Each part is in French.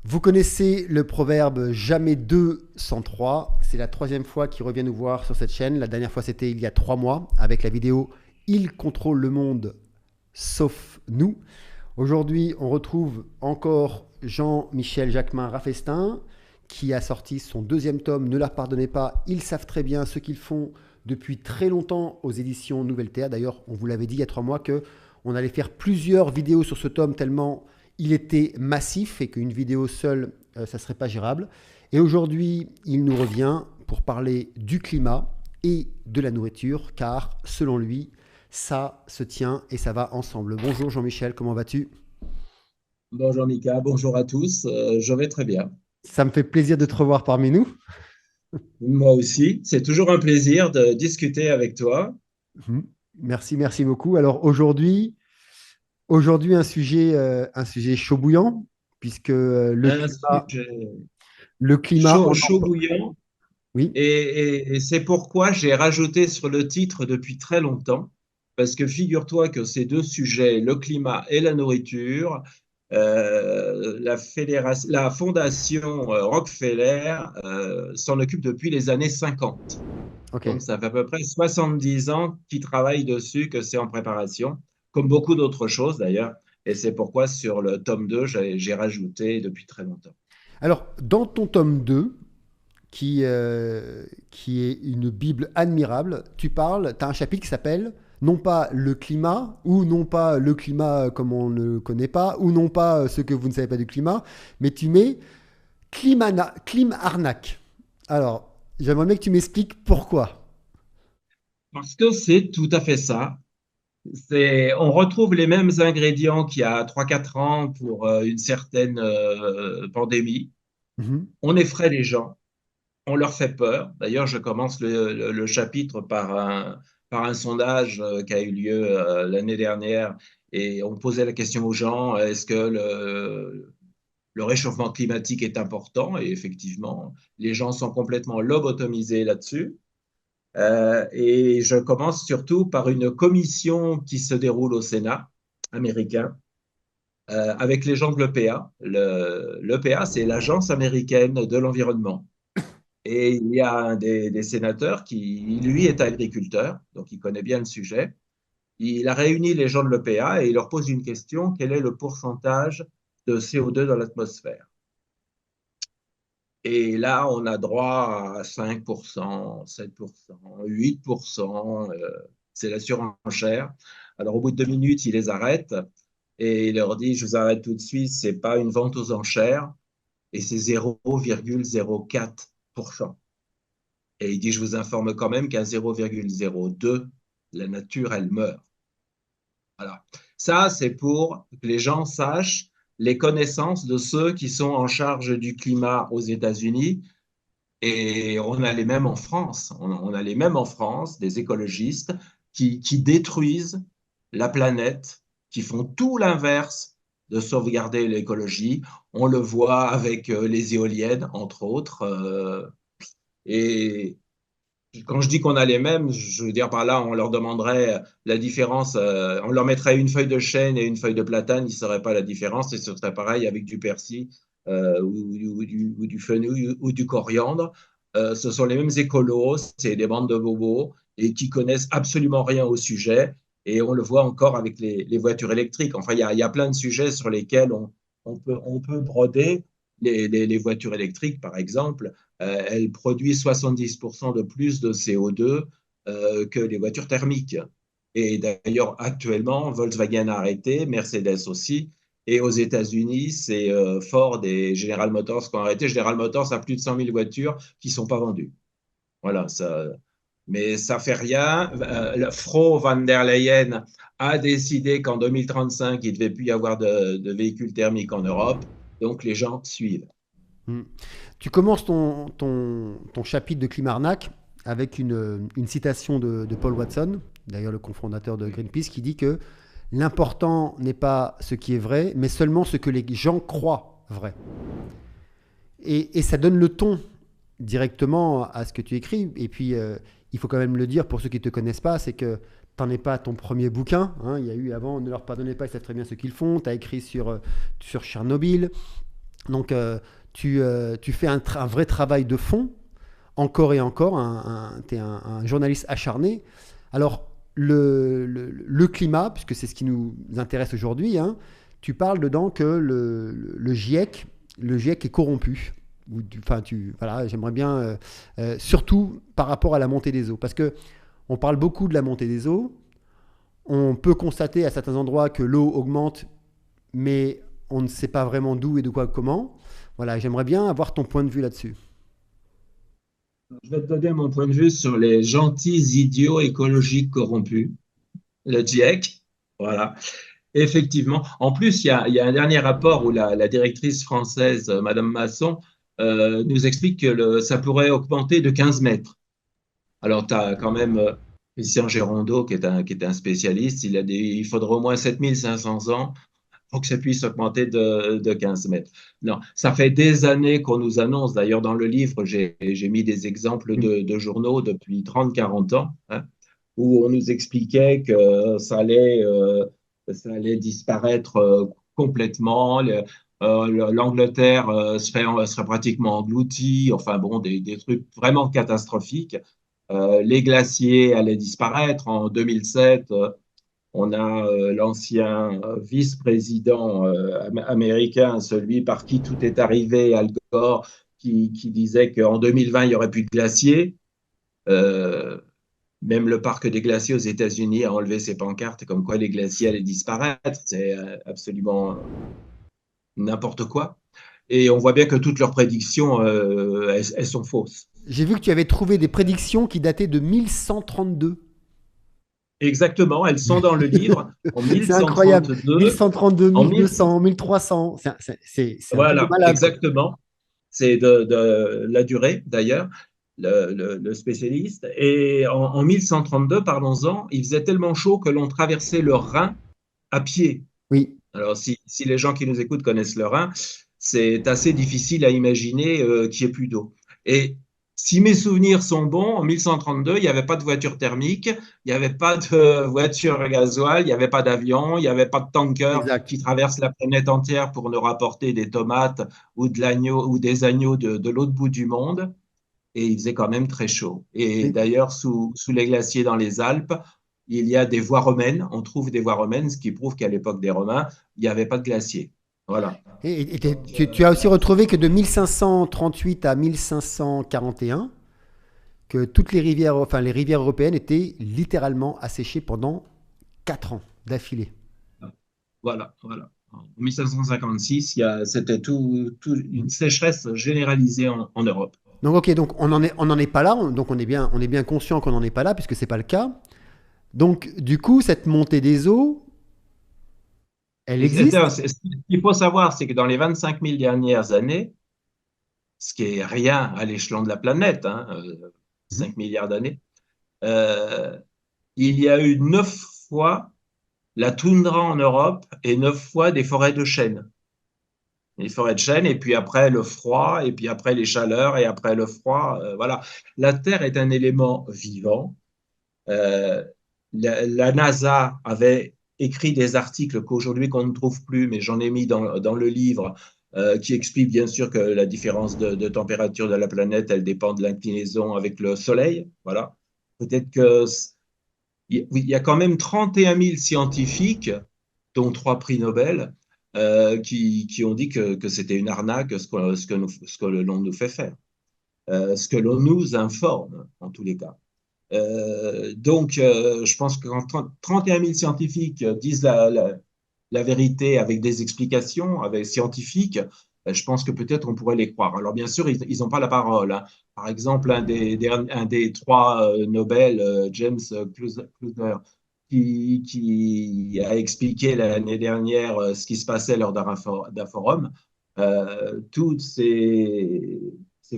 Vous connaissez le proverbe jamais deux sans trois. C'est la troisième fois qu'il revient nous voir sur cette chaîne. La dernière fois, c'était il y a 3 mois avec la vidéo Il contrôle le monde sauf nous. Aujourd'hui, on retrouve encore Jean-Michel Jacquemin Raffestin qui a sorti son deuxième tome Ne leur pardonnez pas. Ils savent très bien ce qu'ils font depuis très longtemps aux éditions Nouvelle Terre. D'ailleurs, on vous l'avait dit il y a 3 mois que on allait faire plusieurs vidéos sur ce tome tellement il était massif et qu'une vidéo seule, ça ne serait pas gérable. Et aujourd'hui, il nous revient pour parler du climat et de la nourriture, car selon lui, ça se tient et ça va ensemble. Bonjour Jean-Michel, comment vas-tu? Bonjour Mika, bonjour à tous. Je vais très bien. Ça me fait plaisir de te revoir parmi nous. Moi aussi, c'est toujours un plaisir de discuter avec toi. Mhm. Merci, merci beaucoup. Alors aujourd'hui un sujet chaud bouillant, puisque Un sujet le climat, chaud, chaud bouillant. oui. Et c'est pourquoi j'ai rajouté sur le titre depuis très longtemps, parce que figure-toi que ces deux sujets, le climat et la nourriture, la fondation Rockefeller s'en occupe depuis les années 50. Ok. Donc, ça fait à peu près 70 ans qu'ils travaillent dessus, que c'est en préparation, comme beaucoup d'autres choses d'ailleurs. Et c'est pourquoi sur le tome 2, j'ai rajouté depuis très longtemps. Alors, dans ton tome 2, qui est une Bible admirable, tu as un chapitre qui s'appelle non pas le climat, ou non pas le climat comme on ne le connaît pas, ou non pas ce que vous ne savez pas du climat, mais tu mets clim arnaque. Alors, j'aimerais bien que tu m'expliques pourquoi. Parce que c'est tout à fait ça. On retrouve les mêmes ingrédients qu'il y a 3 4 ans pour une certaine pandémie. Mhm. On effraie les gens, on leur fait peur. D'ailleurs, je commence le chapitre par un sondage qui a eu lieu l'année dernière et on posait la question aux gens, est-ce que le réchauffement climatique est important? Et effectivement, les gens sont complètement lobotomisés là-dessus. Et je commence surtout par une commission qui se déroule au Sénat américain avec les gens de l'EPA. L'EPA, c'est l'Agence américaine de l'environnement. Et il y a un des sénateurs qui, lui, est agriculteur, donc il connaît bien le sujet. Il a réuni les gens de l'EPA et il leur pose une question, quel est le pourcentage de CO2 dans l'atmosphère? Et là, on a droit à 5%, 7%, 8%. C'est la surenchère. Alors, au bout de 2 minutes, il les arrête et il leur dit, je vous arrête tout de suite, c'est pas une vente aux enchères et c'est 0,04%. Et il dit, je vous informe quand même qu'à 0,02, la nature, elle meurt. Voilà. Ça, c'est pour que les gens sachent les connaissances de ceux qui sont en charge du climat aux États-Unis. Et on a les mêmes en France. On a les mêmes en France, des écologistes qui détruisent la planète, qui font tout l'inverse de sauvegarder l'écologie. On le voit avec les éoliennes, entre autres. Et quand je dis qu'on a les mêmes, je veux dire par là, on leur demanderait la différence, on leur mettrait une feuille de chêne et une feuille de platane, ils ne sauraient pas la différence, et ce serait pareil avec du persil ou du fenouil ou du coriandre. Ce sont les mêmes écolos, c'est des bandes de bobos et qui connaissent absolument rien au sujet. Et on le voit encore avec les voitures électriques. Enfin, il y a plein de sujets sur lesquels on peut broder les voitures électriques, par exemple. Elles produisent 70% de plus de CO2 que les voitures thermiques. Et d'ailleurs, actuellement, Volkswagen a arrêté, Mercedes aussi. Et aux États-Unis, c'est Ford et General Motors qui ont arrêté. General Motors a plus de 100 000 voitures qui ne sont pas vendues. Voilà, ça, mais ça fait rien. Frau van der Leyen a décidé qu'en 2035, il ne devait plus y avoir de véhicules thermiques en Europe. Donc, les gens suivent. Hmm. Tu commences ton chapitre de Climarnac avec une citation de Paul Watson, d'ailleurs le cofondateur de Greenpeace, qui dit que l'important n'est pas ce qui est vrai, mais seulement ce que les gens croient vrai. Et ça donne le ton directement à ce que tu écris. Et puis, il faut quand même le dire pour ceux qui ne te connaissent pas, c'est que tu n'en es pas à ton premier bouquin. Hein. Il y a eu avant, ne leur pardonnez pas, ils savent très bien ce qu'ils font. Tu as écrit sur Tchernobyl. Donc, tu fais un vrai travail de fond, encore et encore. Tu es un journaliste acharné. Alors, le climat, puisque c'est ce qui nous intéresse aujourd'hui, hein, tu parles dedans que le GIEC est corrompu. Enfin, voilà, j'aimerais bien, surtout par rapport à la montée des eaux, parce que on parle beaucoup de la montée des eaux. On peut constater à certains endroits que l'eau augmente, mais on ne sait pas vraiment d'où et de quoi, comment. Voilà, j'aimerais bien avoir ton point de vue là-dessus. Je vais te donner mon point de vue sur les gentils idiots écologiques corrompus, le GIEC. Voilà. Effectivement. En plus, il y a un dernier rapport où la directrice française, Madame Masson, nous explique que ça pourrait augmenter de 15 mètres. Alors, tu as quand même Christian Gérondeau, qui est un spécialiste. Il faudra au moins 7500 ans pour que ça puisse augmenter de 15 mètres. Non, ça fait des années qu'on nous annonce. D'ailleurs, dans le livre, j'ai mis des exemples de journaux depuis 30-40 ans, hein, où on nous expliquait que ça allait disparaître complètement. L'Angleterre serait pratiquement engloutie. Enfin bon, des trucs vraiment catastrophiques. Les glaciers allaient disparaître. En 2007, on a l'ancien vice-président américain, celui par qui tout est arrivé, Al Gore, qui disait qu'en 2020, il n'y aurait plus de glaciers. Euh, Même le parc des glaciers aux États-Unis a enlevé ses pancartes comme quoi les glaciers allaient disparaître. C'est absolument n'importe quoi. Et on voit bien que toutes leurs prédictions, elles sont fausses. J'ai vu que tu avais trouvé des prédictions qui dataient de 1132. Exactement, elles sont dans le livre. En C'est incroyable. 1132, 1132, en 1000, 1200, 1300. C'est un truc de voilà, malade, quoi. exactement. C'est de la durée, d'ailleurs, le spécialiste. Et en 1132, parlons-en, il faisait tellement chaud que l'on traversait le Rhin à pied. Oui. Alors, si les gens qui nous écoutent connaissent le Rhin, c'est assez difficile à imaginer qu'il n'y ait plus d'eau. Et si mes souvenirs sont bons, en 1132, il n'y avait pas de voiture thermique, il n'y avait pas de voiture à gasoil, il n'y avait pas d'avion, il n'y avait pas de tanker Exact. qui traverse la planète entière pour nous rapporter des tomates ou de l'agneau ou des agneaux de l'autre bout du monde. Et il faisait quand même très chaud. Et Et, d'ailleurs, sous les glaciers dans les Alpes, il y a des voies romaines. On trouve des voies romaines, ce qui prouve qu'à l'époque des Romains, il n'y avait pas de glaciers. Voilà. tu as aussi retrouvé que de 1538 à 1541, que toutes les rivières, enfin les rivières européennes étaient littéralement asséchées pendant 4 ans d'affilée. Voilà, voilà. En 1556, c'était une sécheresse généralisée en Europe. Donc ok, donc on en est pas là, donc on est bien conscient qu'on n'en est pas là puisque c'est pas le cas. Donc du coup, cette montée des eaux, elle existe. Ce qu'il faut savoir, c'est que dans les 25 000 dernières années, ce qui est rien à l'échelon de la planète, hein, Mhm. 5 milliards d'années, euh, il y a eu 9 fois la toundra en Europe et 9 fois des forêts de chênes. Les forêts de chênes, et puis après le froid, et puis après les chaleurs, et après le froid. Voilà. La Terre est un élément vivant. Euh, la NASA avait écrit des articles qu'aujourd'hui qu'on ne trouve plus, mais j'en ai mis dans le livre, qui expliquent bien sûr que la différence de température de la planète, elle dépend de l'inclinaison avec le Soleil. Voilà. Peut-être que il y a quand même 31 000 scientifiques, dont 3 prix Nobel, qui ont dit que c'était une arnaque ce que l'on nous fait faire, ce que l'on nous informe, en tous les cas. Donc, je pense que quand 31 000 scientifiques disent la vérité avec des explications avec scientifiques, je pense que peut-être on pourrait les croire. Alors, bien sûr, ils n'ont pas la parole, hein. Par exemple, un des 3 Nobel, James Clusner, qui a expliqué l'année dernière ce qui se passait lors d'un forum, tous ces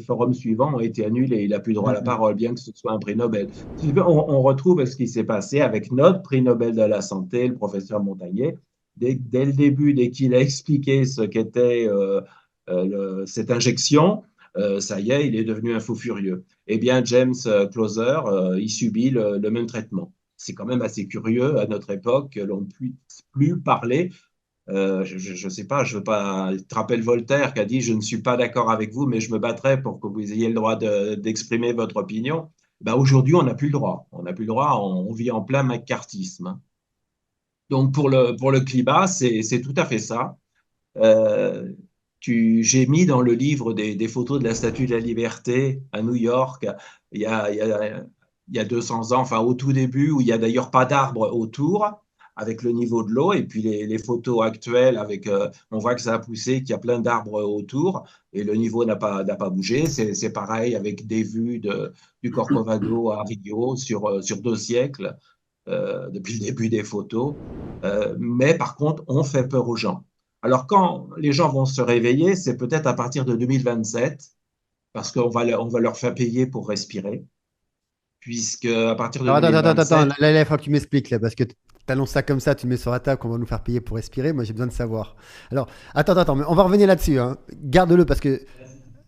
forums suivants ont été annulés. Il n'a plus droit à la Mhm. parole, bien que ce soit un prix Nobel. On retrouve ce qui s'est passé avec notre prix Nobel de la santé, le professeur Montagnier. Dès le début, dès qu'il a expliqué ce qu'était cette injection, ça y est, il est devenu un fou furieux. Eh bien, James Closer, il subit le même traitement. C'est quand même assez curieux à notre époque que l'on ne puisse plus parler Je sais pas, je veux pas. Tu te rappelles Voltaire qui a dit: Je ne suis pas d'accord avec vous, mais je me battrai pour que vous ayez le droit d'exprimer votre opinion. Ben, aujourd'hui, on n'a plus le droit. On n'a plus le droit. On vit en plein macartisme. Donc, pour le climat, c'est tout à fait ça. Euh, j'ai mis dans le livre des photos de la Statue de la Liberté à New York il y a, il y a, il y a 200 ans, enfin au tout début, où il n'y a d'ailleurs pas d'arbres autour, avec le niveau de l'eau, et puis les photos actuelles, on voit que ça a poussé, qu'il y a plein d'arbres autour, et le niveau n'a pas bougé. C'est pareil avec des vues du Corcovado à Rio sur 2 siècles, depuis le début des photos. Mais par contre, on fait peur aux gens. Alors, quand les gens vont se réveiller, c'est peut-être à partir de 2027, parce on va leur faire payer pour respirer, puisque à partir de Alors, attends, 2027, là, il faut que tu m'expliques, là, parce que tu annonces ça comme ça, tu mets sur la table qu'on va nous faire payer pour respirer. Moi, j'ai besoin de savoir. Alors, attends, mais on va revenir là-dessus, hein. Garde-le, parce que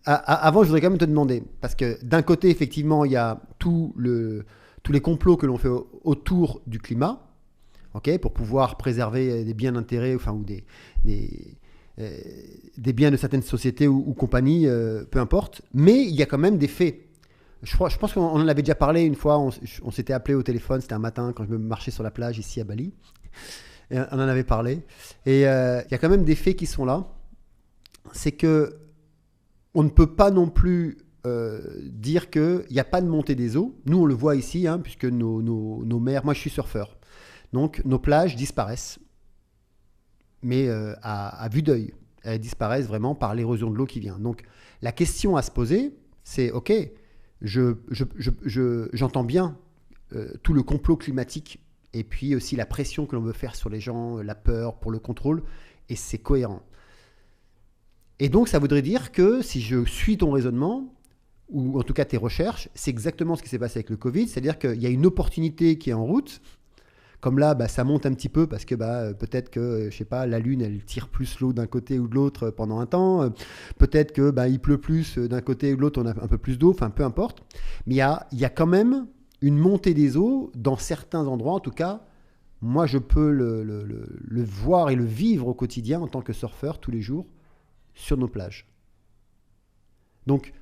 avant, je voudrais quand même te demander, parce que d'un côté, effectivement, il y a tous les complots que l'on fait autour du climat, ok, pour pouvoir préserver des biens d'intérêt, enfin, ou des, euh, des biens de certaines sociétés ou compagnies, peu importe. Mais il y a quand même des faits. Je pense qu'on en avait déjà parlé une fois, on s'était appelé au téléphone, c'était un matin quand je me marchais sur la plage ici à Bali. Et on en avait parlé. Et il y a quand même des faits qui sont là. C'est que on ne peut pas non plus dire qu'il n'y a pas de montée des eaux. Nous, on le voit ici, hein, puisque nos mers, moi je suis surfeur, donc nos plages disparaissent, mais à vue d'œil. Elles disparaissent vraiment par l'érosion de l'eau qui vient. Donc la question à se poser, c'est ok, j'entends bien tout le complot climatique et puis aussi la pression que l'on veut faire sur les gens, la peur pour le contrôle, et c'est cohérent. Et donc ça voudrait dire que si je suis ton raisonnement, ou en tout cas tes recherches, c'est exactement ce qui s'est passé avec le Covid, c'est-à-dire qu'il y a une opportunité qui est en route. Comme là, bah, ça monte un petit peu parce que bah, peut-être que, je sais pas, la Lune, elle tire plus l'eau d'un côté ou de l'autre pendant un temps. Peut-être que bah, il pleut plus d'un côté ou de l'autre, on a un peu plus d'eau. Enfin, peu importe. Mais il y a quand même une montée des eaux dans certains endroits. En tout cas, moi, je peux le voir et le vivre au quotidien en tant que surfeur tous les jours sur nos plages. Donc,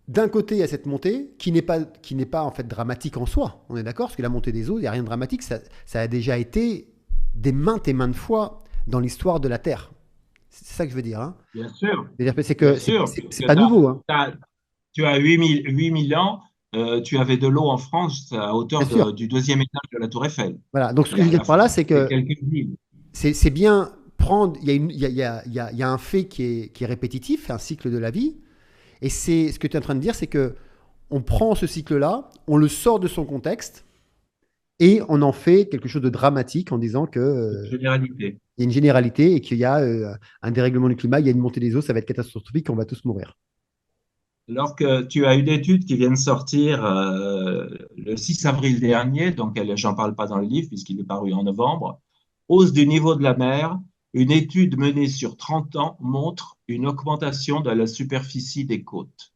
d'un côté, il y a cette montée qui n'est pas en fait dramatique en soi. On est d'accord, parce que la montée des eaux, il n'y a rien de dramatique. Ça a déjà été des maintes et maintes fois dans l'histoire de la Terre. C'est ça que je veux dire, hein. bien sûr, C'est-à-dire c'est bien que sûr, c'est puisque pas nouveau, hein. tu as 8 000 ans, tu avais de l'eau en France à Bien hauteur sûr. du deuxième étage de la Tour Eiffel. Voilà. Donc ce que je veux dire La par là, France, c'est c'est que quelques villes. c'est bien prendre. Il y a un fait qui est répétitif, un cycle de la vie. Et c'est ce que tu es en train de dire, c'est que on prend ce cycle-là, on le sort de son contexte et on en fait quelque chose de dramatique en disant que Une généralité. il y a une généralité et qu'il y a un dérèglement du climat, il y a une montée des eaux, ça va être catastrophique, on va tous mourir. Alors que tu as une étude qui vient de sortir le 6 avril dernier, donc j'en parle pas dans le livre puisqu'il est paru en novembre, hausse du niveau de la mer, une étude menée sur 30 ans montre une augmentation de la superficie des côtes.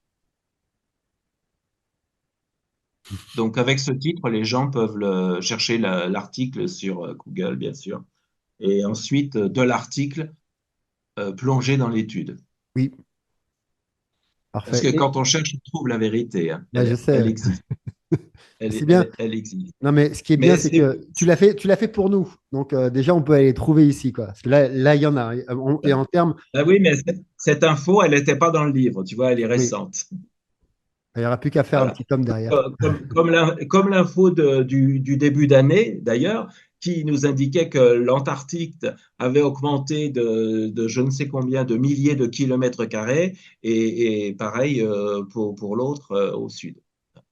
Donc avec ce titre, les gens peuvent chercher l'article sur Google, bien sûr, et ensuite de l'article plonger dans l'étude. Oui, Parce parfait. que Et, quand on cherche, on trouve la vérité, hein. bah, je Elle sais, existe. c'est bien. Elle existe. Non, mais ce qui est bien, Mais c'est que tu l'as fait pour nous. Donc déjà, on peut aller les trouver ici, quoi. Parce que là, il y en a. Et en termes, ah oui, mais cette info, elle n'était pas dans le livre, tu vois, elle est oui, récente. il n'y aura plus qu'à faire un Voilà. petit tome derrière. Comme l'info du début d'année, d'ailleurs, qui nous indiquait que l'Antarctique avait augmenté de je ne sais combien de milliers de kilomètres carrés, et pareil pour l'autre au sud.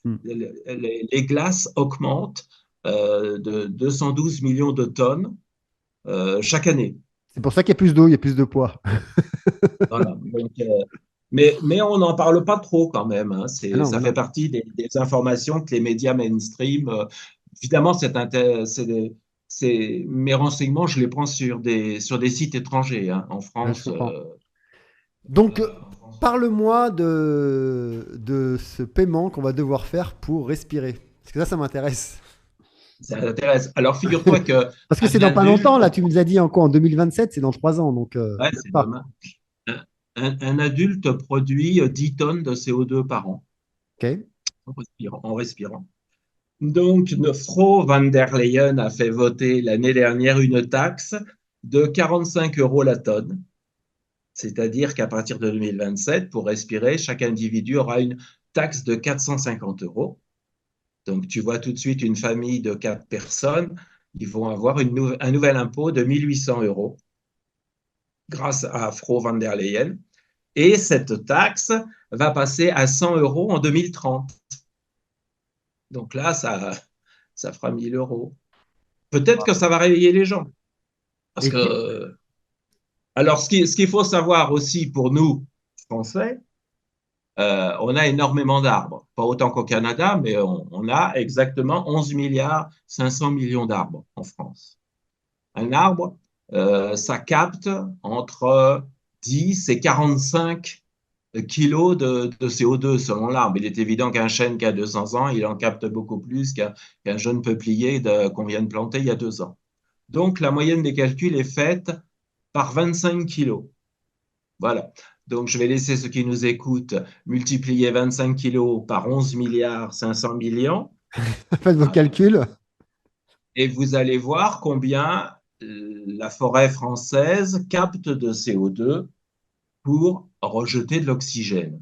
Hmm. Les glaces augmentent de 212 millions de tonnes chaque année. C'est pour ça qu'il y a plus d'eau, il y a plus de poids. Voilà. Donc, mais on n'en parle pas trop quand même, hein. Ah non, Ça mais fait non. partie des informations que les médias mainstream. Évidemment, mes renseignements, je les prends sur des sites étrangers, hein. En Ouais, je France, comprends. Donc, parle-moi de ce paiement qu'on va devoir faire pour respirer. Parce que ça m'intéresse. ça t'intéresse. Alors, figure-toi que Parce que c'est un dans pas adulte, longtemps, là, tu nous as dit encore en 2027, c'est dans 3 ans, donc ouais, même c'est pas. demain. Un adulte produit 10 tonnes de CO2 par an OK. en respirant. Donc, Frau van der Leyen a fait voter l'année dernière une taxe de 45 euros la tonne. C'est-à-dire qu'à partir de 2027, pour respirer, chaque individu aura une taxe de 450 euros. Donc, tu vois tout de suite une famille de 4 personnes, ils vont avoir un nouvel impôt de 1800 euros grâce à Frau van der Leyen. Et cette taxe va passer à 100 euros en 2030. Donc là, ça fera 1000 euros. Peut-être que ça va réveiller les gens. Parce Et que, alors, ce qu'il faut savoir aussi pour nous, Français, on a énormément d'arbres. Pas autant qu'au Canada, mais on a exactement 11 milliards 500 millions d'arbres en France. Un arbre, ça capte entre 10 et 45 kilos de CO2 selon l'arbre. Il est évident qu'un chêne qui a 200 ans, il en capte beaucoup plus qu'un jeune peuplier qu'on vient de planter il y a 2 ans. Donc, la moyenne des calculs est faite par 25 kilos. Voilà. Donc, je vais laisser ceux qui nous écoutent multiplier 25 kilos par 11 milliards 500 millions. faites vos Hein, calculs. et vous allez voir combien la forêt française capte de CO2 pour rejeter de l'oxygène.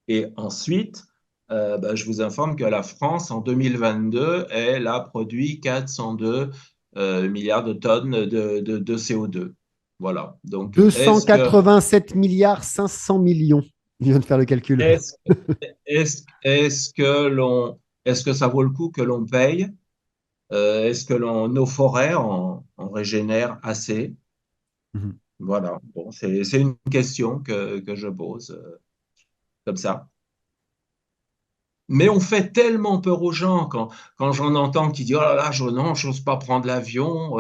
Et ensuite, je vous informe que la France, en 2022, elle a produit 402 milliards de tonnes de CO2. Voilà. Donc, 287 milliards 500 millions. Il vient de faire le calcul. est-ce, est-ce que ça vaut le coup que l'on paye? Est-ce que nos forêts en régénèrent assez? Mhm. Voilà. Bon, c'est une question que je pose comme ça. Mais on fait tellement peur aux gens quand j'en entends qui disent oh là là, non, je n'ose pas prendre l'avion.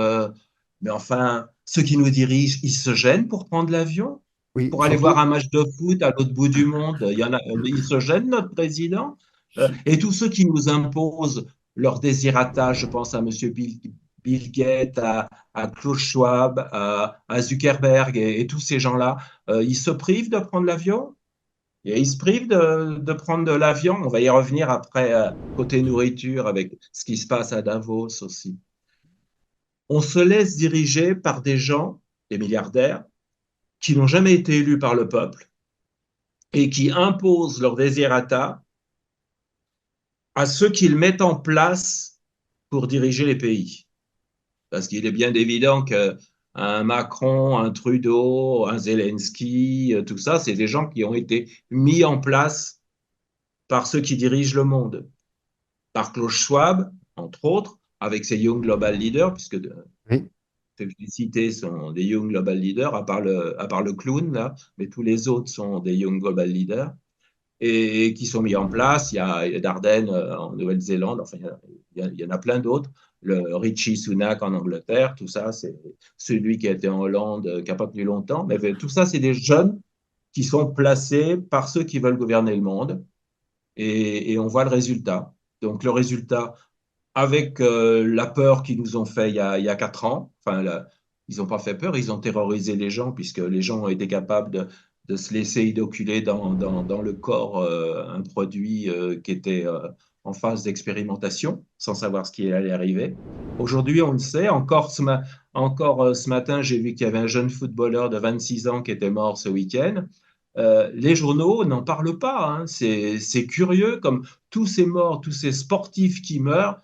Mais enfin, ceux qui nous dirigent, ils se gênent pour prendre l'avion, Oui, pour aller voir surtout. un match de foot à l'autre bout du monde. Il y en a, ils se gênent, notre président. Et tous ceux qui nous imposent leur désirata, je pense à Monsieur Bill Gates, à Klaus Schwab, à Zuckerberg et tous ces gens-là, ils se privent de prendre l'avion. Et ils se privent de prendre de l'avion. On va y revenir après, côté nourriture, avec ce qui se passe à Davos aussi. On se laisse diriger par des gens, des milliardaires, qui n'ont jamais été élus par le peuple et qui imposent leur désirata à ceux qu'ils mettent en place pour diriger les pays. Parce qu'il est bien évident qu'un Macron, un Trudeau, un Zelensky, tout ça, c'est des gens qui ont été mis en place par ceux qui dirigent le monde. Par Klaus Schwab, entre autres, avec ses Young Global Leaders, puisque Oui. les cités sont des Young Global Leaders, à part le clown, là, mais tous les autres sont des Young Global Leaders, et qui sont mis en place. Il y a Dardenne en Nouvelle-Zélande, enfin, il y en a plein d'autres. Le Richie Sunak en Angleterre, tout ça, c'est celui qui a été en Hollande, qui n'a pas tenu longtemps, mais tout ça, c'est des jeunes qui sont placés par ceux qui veulent gouverner le monde, et on voit le résultat. Donc, le résultat, avec la peur qu'ils nous ont fait il y a 4 ans. Enfin, ils n'ont pas fait peur, ils ont terrorisé les gens, puisque les gens ont été capables de se laisser inoculer dans le corps un produit qui était en phase d'expérimentation, sans savoir ce qui allait arriver. Aujourd'hui, on le sait. Encore ce matin, j'ai vu qu'il y avait un jeune footballeur de 26 ans qui était mort ce week-end. Les journaux n'en parlent pas. Hein. C'est curieux, comme tous ces morts, tous ces sportifs qui meurent.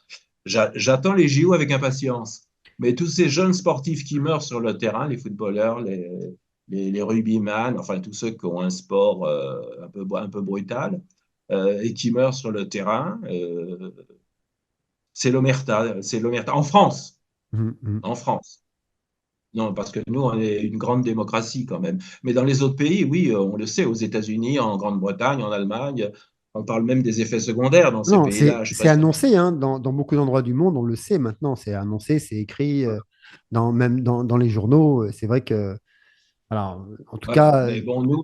J'attends les JO avec impatience. Mais tous ces jeunes sportifs qui meurent sur le terrain, les footballeurs, les rugbyman, enfin tous ceux qui ont un sport un peu brutal et qui meurent sur le terrain, c'est l'omerta. C'est l'omerta. En France. Mhm. En France. Non, parce que nous, on est une grande démocratie quand même. Mais dans les autres pays, oui, on le sait, aux États-Unis, en Grande-Bretagne, en Allemagne, on parle même des effets secondaires dans ces Non, pays-là. Je sais c'est pas si... annoncé hein, dans beaucoup d'endroits du monde, on le sait maintenant, c'est annoncé, c'est écrit, même dans les journaux. C'est vrai que, alors, en tout Voilà. cas, Mais bon, nous,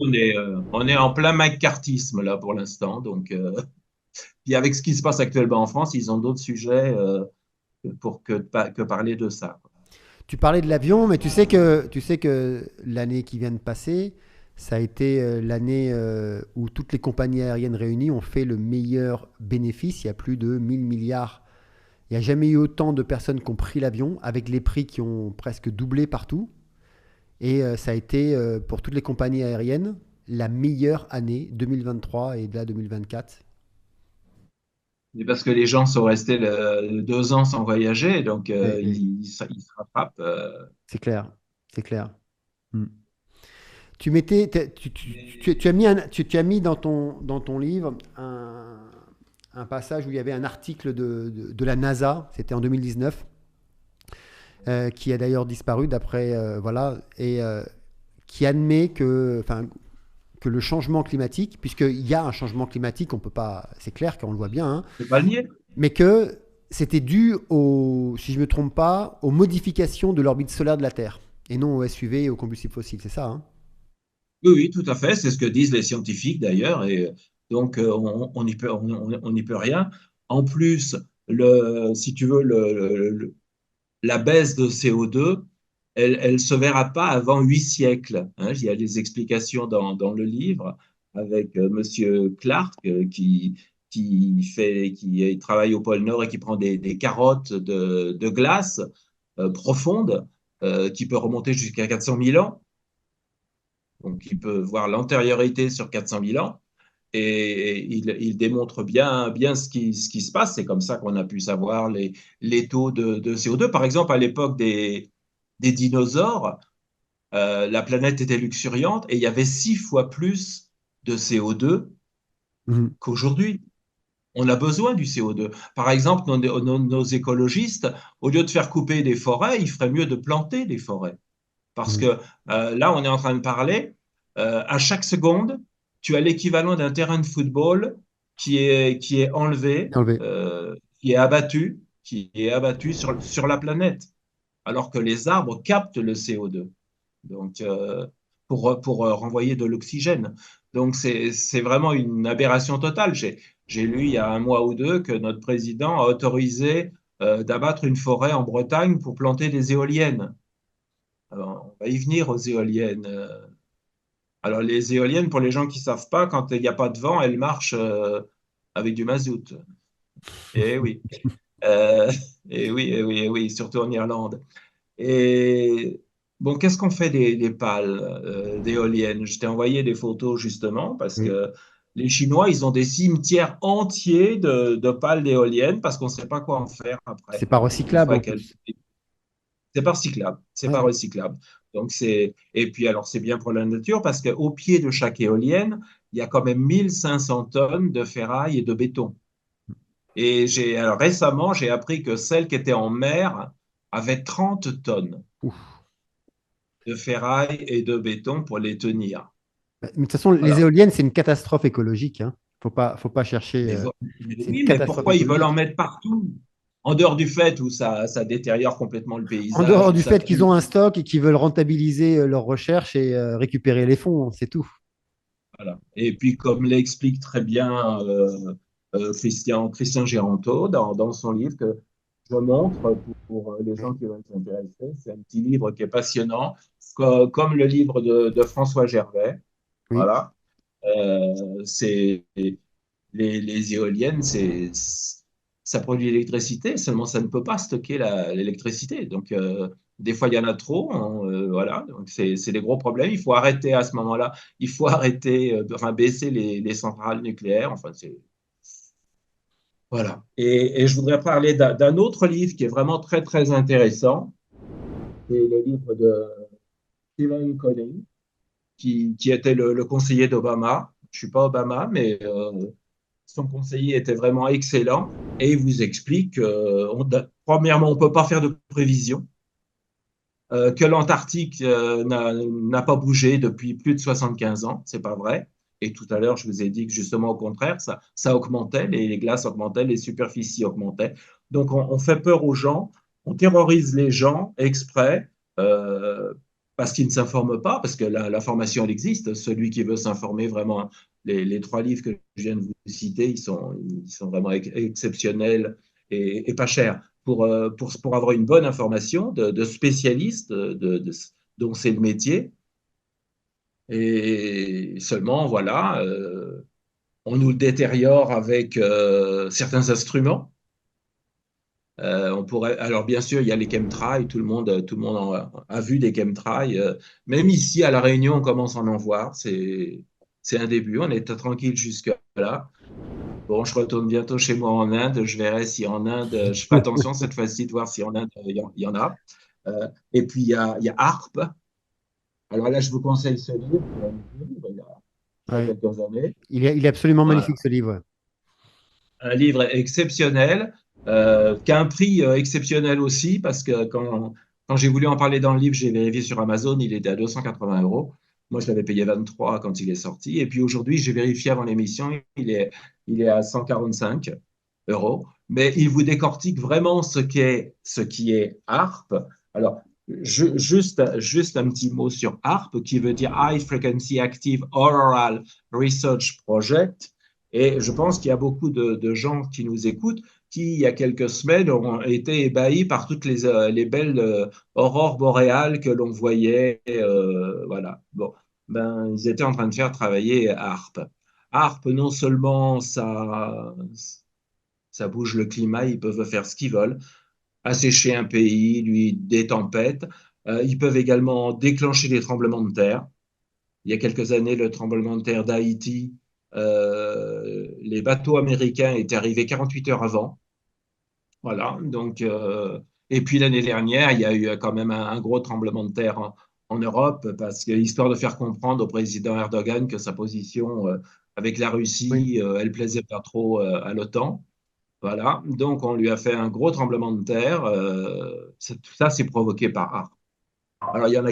on est en plein McCarthyisme là pour l'instant. Donc, puis avec ce qui se passe actuellement en France, ils ont d'autres sujets. que parler de ça. Tu parlais de l'avion, mais tu sais que l'année qui vient de passer, ça a été l'année où toutes les compagnies aériennes réunies ont fait le meilleur bénéfice. Il y a plus de 1000 milliards. Il n'y a jamais eu autant de personnes qui ont pris l'avion, avec les prix qui ont presque doublé partout. Et ça a été, pour toutes les compagnies aériennes, la meilleure année 2023 et de là 2024. Et parce que les gens sont restés 2 ans sans voyager, donc Oui, oui, ils se rattrapent. c'est clair. C'est clair. Hmm. Tu mettais, tu as mis, tu as mis dans ton livre un passage où il y avait un article de la NASA, c'était en 2019, qui a d'ailleurs disparu d'après, voilà, et qui admet que, enfin, que le changement climatique, puisqu'il y a un changement climatique, on peut pas, c'est clair qu'on le voit bien, hein, C'est pas le nier. mais que c'était dû si je me trompe pas, aux modifications de l'orbite solaire de la Terre, et non aux SUV et aux combustibles fossiles, c'est ça, hein? Oui, oui, tout à fait. C'est ce que disent les scientifiques d'ailleurs. Et donc, on n'y peut rien. En plus, si tu veux, la baisse de CO2, elle se verra pas avant 8 siècles, hein. Il y a des explications dans le livre avec Monsieur Clark qui travaille au pôle Nord et qui prend des carottes de glace profonde qui peut remonter jusqu'à 400 000 ans. Donc, il peut voir l'antériorité sur 400 000 ans et il démontre bien ce qui se passe. C'est comme ça qu'on a pu savoir les taux de CO2. Par exemple, à l'époque des dinosaures, la planète était luxuriante et il y avait 6 fois plus de CO2 Mhm. qu'aujourd'hui. On a besoin du CO2. Par exemple, nos écologistes, au lieu de faire couper des forêts, il ferait mieux de planter des forêts. Parce Mhm. que là, on est en train de parler, à chaque seconde, tu as l'équivalent d'un terrain de football qui est enlevé, Enlevé. qui est abattu sur la planète, alors que les arbres captent le CO2 donc, pour renvoyer de l'oxygène. Donc, c'est vraiment une aberration totale. J'ai lu il y a un mois ou deux que notre président a autorisé d'abattre une forêt en Bretagne pour planter des éoliennes. Alors, on va y venir aux éoliennes. Alors, les éoliennes, pour les gens qui ne savent pas, quand il n'y a pas de vent, elles marchent avec du mazout. Et oui. Euh, et oui, et oui, et oui, surtout en Irlande. Et bon, qu'est-ce qu'on fait des pales d'éoliennes? Je t'ai envoyé des photos justement parce Oui. que les Chinois, ils ont des cimetières entiers de pales d'éoliennes parce qu'on ne sait pas quoi en faire après, C'est pas une recyclable fois en qu'elles plus. c'est pas recyclable, c'est Ouais, pas ouais. recyclable. Donc et puis alors c'est bien pour la nature parce qu'au pied de chaque éolienne, il y a quand même 1500 tonnes de ferraille et de béton. Et alors récemment, j'ai appris que celle qui était en mer avait 30 tonnes Ouf. de ferraille et de béton pour les tenir. Mais de toute façon, les Voilà. éoliennes, c'est une catastrophe écologique, hein. Faut pas chercher. Mais C'est une oui, mais catastrophe pourquoi ils veulent en écologique. mettre partout? En dehors du fait où ça détériore complètement le En paysage, dehors où du ça fait qu'ils tue. ont un stock et qu'ils veulent rentabiliser leurs recherches et récupérer les fonds, c'est tout. Voilà. Et puis, comme l'explique très bien Christian Géranteau dans son livre que je montre pour les gens Oui, qui veulent s'intéresser, c'est un petit livre qui est passionnant, comme le livre de François Gervais. oui. Voilà. C'est les éoliennes, ça produit l'électricité, seulement ça ne peut pas stocker l'électricité. Donc, des fois, il y en a trop, hein, voilà. Donc, c'est des gros problèmes. Il faut arrêter à ce moment-là. Il faut arrêter, enfin, baisser les centrales nucléaires. Enfin, voilà. Et je voudrais parler d'un autre livre qui est vraiment très, très intéressant. C'est le livre de Stephen Conning, qui était le conseiller d'Obama. Je ne suis pas Obama, mais son conseiller était vraiment excellent et il vous explique premièrement, on ne peut pas faire de prévision, que l'Antarctique n'a pas bougé depuis plus de 75 ans, c'est pas vrai. Et tout à l'heure, je vous ai dit que justement, au contraire, ça augmentait, les glaces augmentaient, les superficies augmentaient. Donc, on fait peur aux gens, on terrorise les gens exprès euh, parce qu'ils ne s'informent pas, parce que l'information, elle existe. Celui qui veut s'informer vraiment, les 3 livres que je viens de vous citer, ils sont vraiment exceptionnels et pas chers. pour avoir une bonne information de spécialistes dont c'est le métier. Et seulement, voilà, on nous le détériore avec certains instruments. Alors bien sûr, il y a les chemtrails, tout le monde a vu des chemtrails. Même ici, à La Réunion, on commence à en voir. C'est un début. On est tranquille jusque-là. Bon, je retourne bientôt chez moi en Inde. Je verrai si en Inde, je ferai attention cette fois-ci de voir si en Inde, il y en a. Et puis, il y a ARP. Alors là, je vous conseille ce livre. Il y a Ouais. quelques années. Il est absolument magnifique Voilà. ce livre. Un livre exceptionnel, qui a un prix exceptionnel aussi, parce que quand j'ai voulu en parler dans le livre, j'ai vérifié sur Amazon, il était à 280 euros. Moi, je l'avais payé 23 quand il est sorti. Et puis aujourd'hui, j'ai vérifié avant l'émission, il est à 145 euros. Mais il vous décortique vraiment ce qui est ARP. Alors, juste un petit mot sur ARP, qui veut dire High Frequency Active Auroral Research Project. Et je pense qu'il y a beaucoup de gens qui nous écoutent qui, il y a quelques semaines, ont été ébahis par toutes les belles aurores boréales que l'on voyait. Voilà. Bon, ben, ils étaient en train de faire travailler ARP. ARP, non seulement ça bouge le climat, ils peuvent faire ce qu'ils veulent, assécher un pays, lui, des tempêtes. Ils peuvent également déclencher des tremblements de terre. Il y a quelques années, le tremblement de terre d'Haïti, les bateaux américains étaient arrivés 48 heures avant. Voilà. Donc, et puis l'année dernière, il y a eu quand même un gros tremblement de terre en Europe, parce que, histoire de faire comprendre au président Erdogan que sa position avec la Oui. Russie, elle plaisait pas trop à l'OTAN. Voilà. Donc, on lui a fait un gros tremblement de terre. Tout ça, c'est provoqué par ARP. Alors, il y en a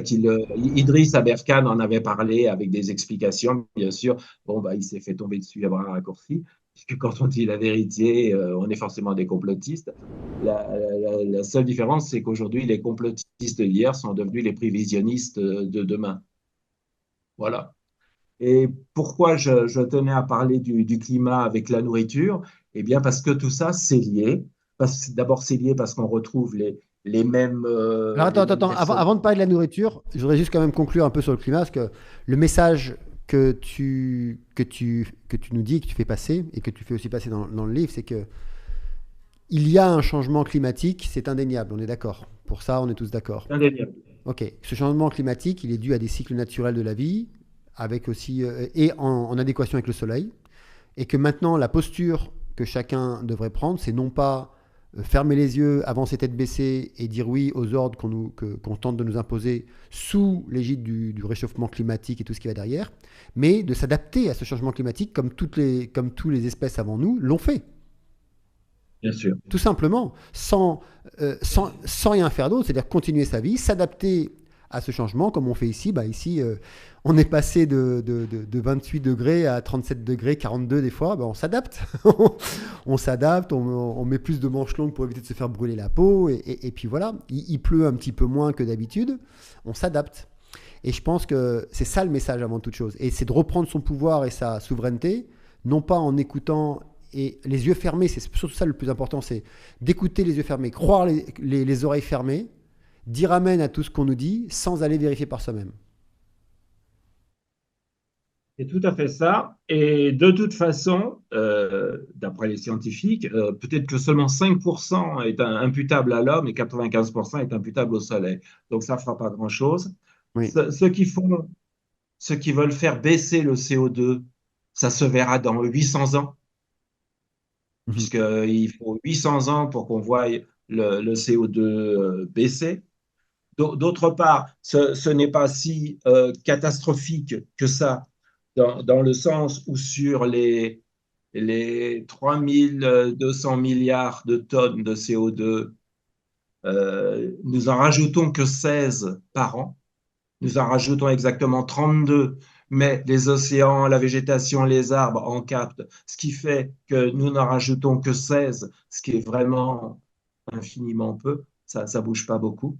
Idriss Aberkan en avait parlé avec des explications, bien sûr. Bon, bah, il s'est fait tomber dessus à bras raccourcis, puisque quand on dit la vérité, on est forcément des complotistes. La seule différence, c'est qu'aujourd'hui, les complotistes d'hier sont devenus les prévisionnistes de demain. Voilà. Et pourquoi je tenais à parler du climat avec la nourriture? Eh bien, parce que tout ça, c'est lié. D'abord, c'est lié parce qu'on retrouve Alors attends, les attends, mêmes attends. personnes. Avant de parler de la nourriture, je voudrais juste quand même conclure un peu sur le climat, parce que le message que tu nous dis, que tu fais passer, et que tu fais aussi passer dans le livre, c'est que il y a un changement climatique, c'est indéniable, on est d'accord. Pour ça, on est tous d'accord. Indéniable. Ok, ce changement climatique, il est dû à des cycles naturels de la vie, avec aussi, et en adéquation avec le soleil, et que maintenant, la posture que chacun devrait prendre, c'est non pas fermer les yeux, avancer tête baissée et dire oui aux ordres qu'on tente de nous imposer sous l'égide du réchauffement climatique et tout ce qui va derrière, mais de s'adapter à ce changement climatique comme tous les espèces avant nous l'ont fait. Bien sûr. Tout simplement, sans rien faire d'autre, c'est-à-dire continuer sa vie, s'adapter à ce changement, comme on fait ici. Bah ici, on est passé de 28 degrés à 37 degrés, 42 des fois. Bah on s'adapte. On s'adapte, on met plus de manches longues pour éviter de se faire brûler la peau. Et puis voilà, il pleut un petit peu moins que d'habitude. On s'adapte. Et je pense que c'est ça le message avant toute chose. Et c'est de reprendre son pouvoir et sa souveraineté, non pas en écoutant et les yeux fermés, c'est surtout ça le plus important, c'est d'écouter les yeux fermés, croire les oreilles fermées, dire amen à tout ce qu'on nous dit sans aller vérifier par soi-même. C'est tout à fait ça. Et de toute façon, d'après les scientifiques, peut-être que seulement 5% est imputable à l'homme et 95% est imputable au soleil. Donc ça ne fera pas grand-chose. Oui. Ceux qui veulent faire baisser le CO2, ça se verra dans 800 ans, Mhm. puisqu'il faut 800 ans pour qu'on voie le CO2 baisser. D'autre part, ce n'est pas si catastrophique que ça, dans le sens où sur les 3200 milliards de tonnes de CO2, nous en rajoutons que 16 par an. Nous en rajoutons exactement 32, mais les océans, la végétation, les arbres en captent, ce qui fait que nous n'en rajoutons que 16, ce qui est vraiment infiniment peu. Ça ne bouge pas beaucoup.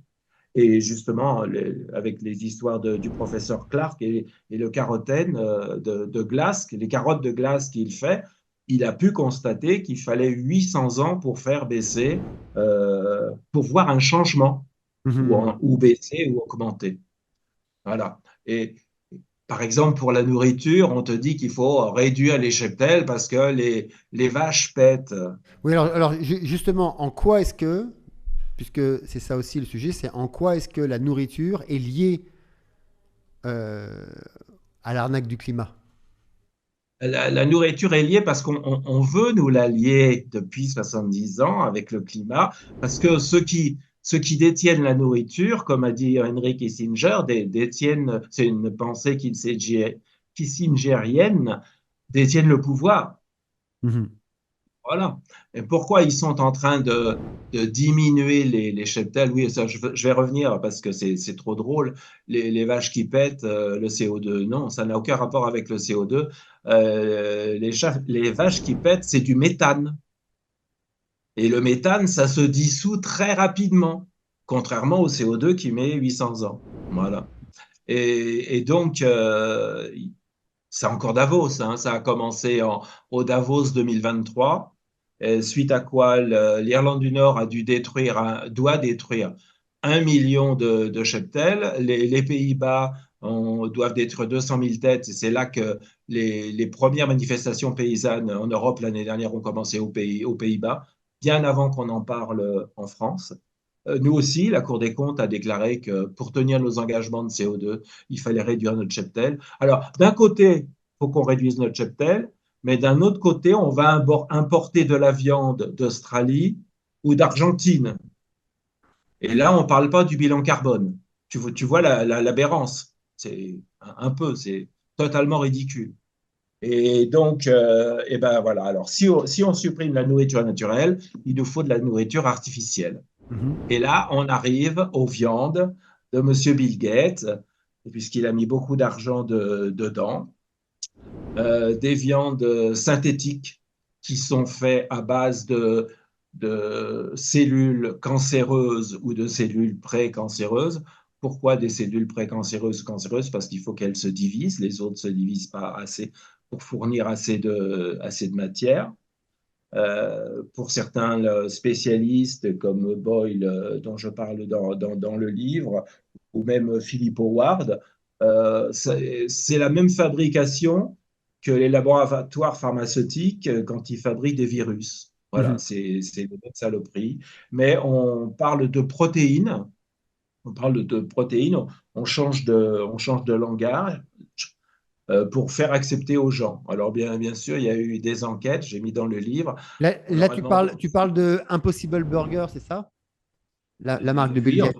Et justement, avec les histoires du professeur Clark et le carotène de glace, les carottes de glace qu'il fait, il a pu constater qu'il fallait 800 ans pour faire baisser, pour voir un changement, Mhm. ou baisser ou augmenter. Voilà. Et par exemple, pour la nourriture, on te dit qu'il faut réduire les cheptels parce que les vaches pètent. Oui, alors justement, en quoi est-ce que, puisque c'est ça aussi le sujet, c'est en quoi est-ce que la nourriture est liée euh, à l'arnaque du climat? La nourriture est liée parce qu'on veut nous la lier depuis 70 ans avec le climat, parce que ceux qui détiennent la nourriture, comme a dit Henry Kissinger, détiennent, c'est une pensée kissingerienne, détiennent le pouvoir. Mhm. Voilà. Et pourquoi ils sont en train de diminuer les cheptels? Oui, ça, je vais revenir parce que c'est trop drôle. Les vaches qui pètent, le CO2, non, ça n'a aucun rapport avec le CO2. Les vaches qui pètent, c'est du méthane. Et le méthane, ça se dissout très rapidement, contrairement au CO2 qui met 800 ans. Voilà. Et donc, c'est encore Davos, hein, ça a commencé au Davos 2023, suite à quoi l'Irlande du Nord a dû doit détruire 1 million de cheptels. Les Pays-Bas doivent détruire 200 000 têtes. Et c'est là que les premières manifestations paysannes en Europe l'année dernière ont commencé aux Pays-Bas, bien avant qu'on en parle en France. Nous aussi, la Cour des comptes a déclaré que pour tenir nos engagements de CO2, il fallait réduire notre cheptel. Alors, d'un côté, il faut qu'on réduise notre cheptel, mais d'un autre côté, on va importer de la viande d'Australie ou d'Argentine. Et là, on ne parle pas du bilan carbone. Tu vois l'aberrance. C'est un peu, c'est totalement ridicule. Et donc, et ben voilà. Alors, si on supprime la nourriture naturelle, il nous faut de la nourriture artificielle. Mhm. Et là, on arrive aux viandes de Monsieur Bill Gates, puisqu'il a mis beaucoup d'argent dedans, des viandes synthétiques qui sont faites à base de cellules cancéreuses ou de cellules précancéreuses. Pourquoi des cellules précancéreuses ou cancéreuses? Parce qu'il faut qu'elles se divisent, les autres ne se divisent pas assez pour fournir assez de matière. Pour certains spécialistes comme Boyle, dont je parle dans le livre, ou même Philip Howard, c'est la même fabrication que les laboratoires pharmaceutiques quand ils fabriquent des virus. Voilà, Mhm. c'est le même saloperie. Mais on parle de protéines, on change de langage pour faire accepter aux gens. Alors bien sûr, il y a eu des enquêtes, j'ai mis dans le livre. On Là, leur a demandé. tu parles de Impossible Burger, c'est ça? La marque de Bill Oui, Gates.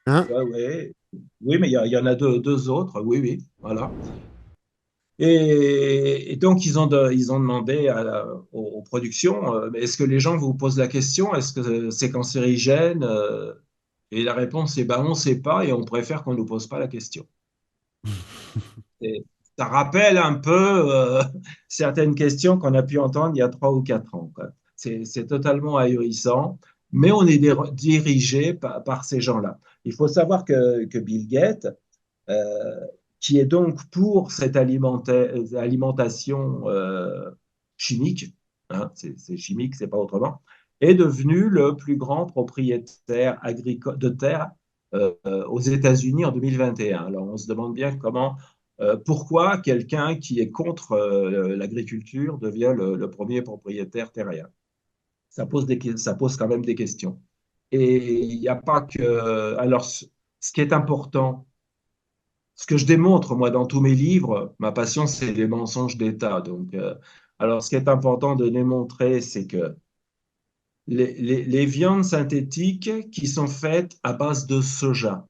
Hein? ouais, ouais. Oui, mais il y en a deux autres. Oui, oui, voilà. Et donc, ils ont demandé aux productions, est-ce que les gens vous posent la question, est-ce que c'est cancérigène? Et la réponse est, ben, on ne sait pas et on préfère qu'on ne nous pose pas la question. Et ça rappelle un peu certaines questions qu'on a pu entendre il y a 3 ou 4 ans, quoi. C'est totalement ahurissant, mais on est dirigé par ces gens-là. Il faut savoir que Bill Gates, euh, qui est donc pour cette alimentation chimique, hein, c'est chimique, c'est pas autrement, est devenu le plus grand propriétaire agricole de terre aux États-Unis en 2021. Alors on se demande bien pourquoi quelqu'un qui est contre l'agriculture devient le premier propriétaire terrien. Ça pose quand même des questions. Et il n'y a pas que. Alors, ce qui est important, ce que je démontre, moi, dans tous mes livres, ma passion, c'est les mensonges d'État. Donc, alors, ce qui est important de démontrer, c'est que les viandes synthétiques qui sont faites à base de soja,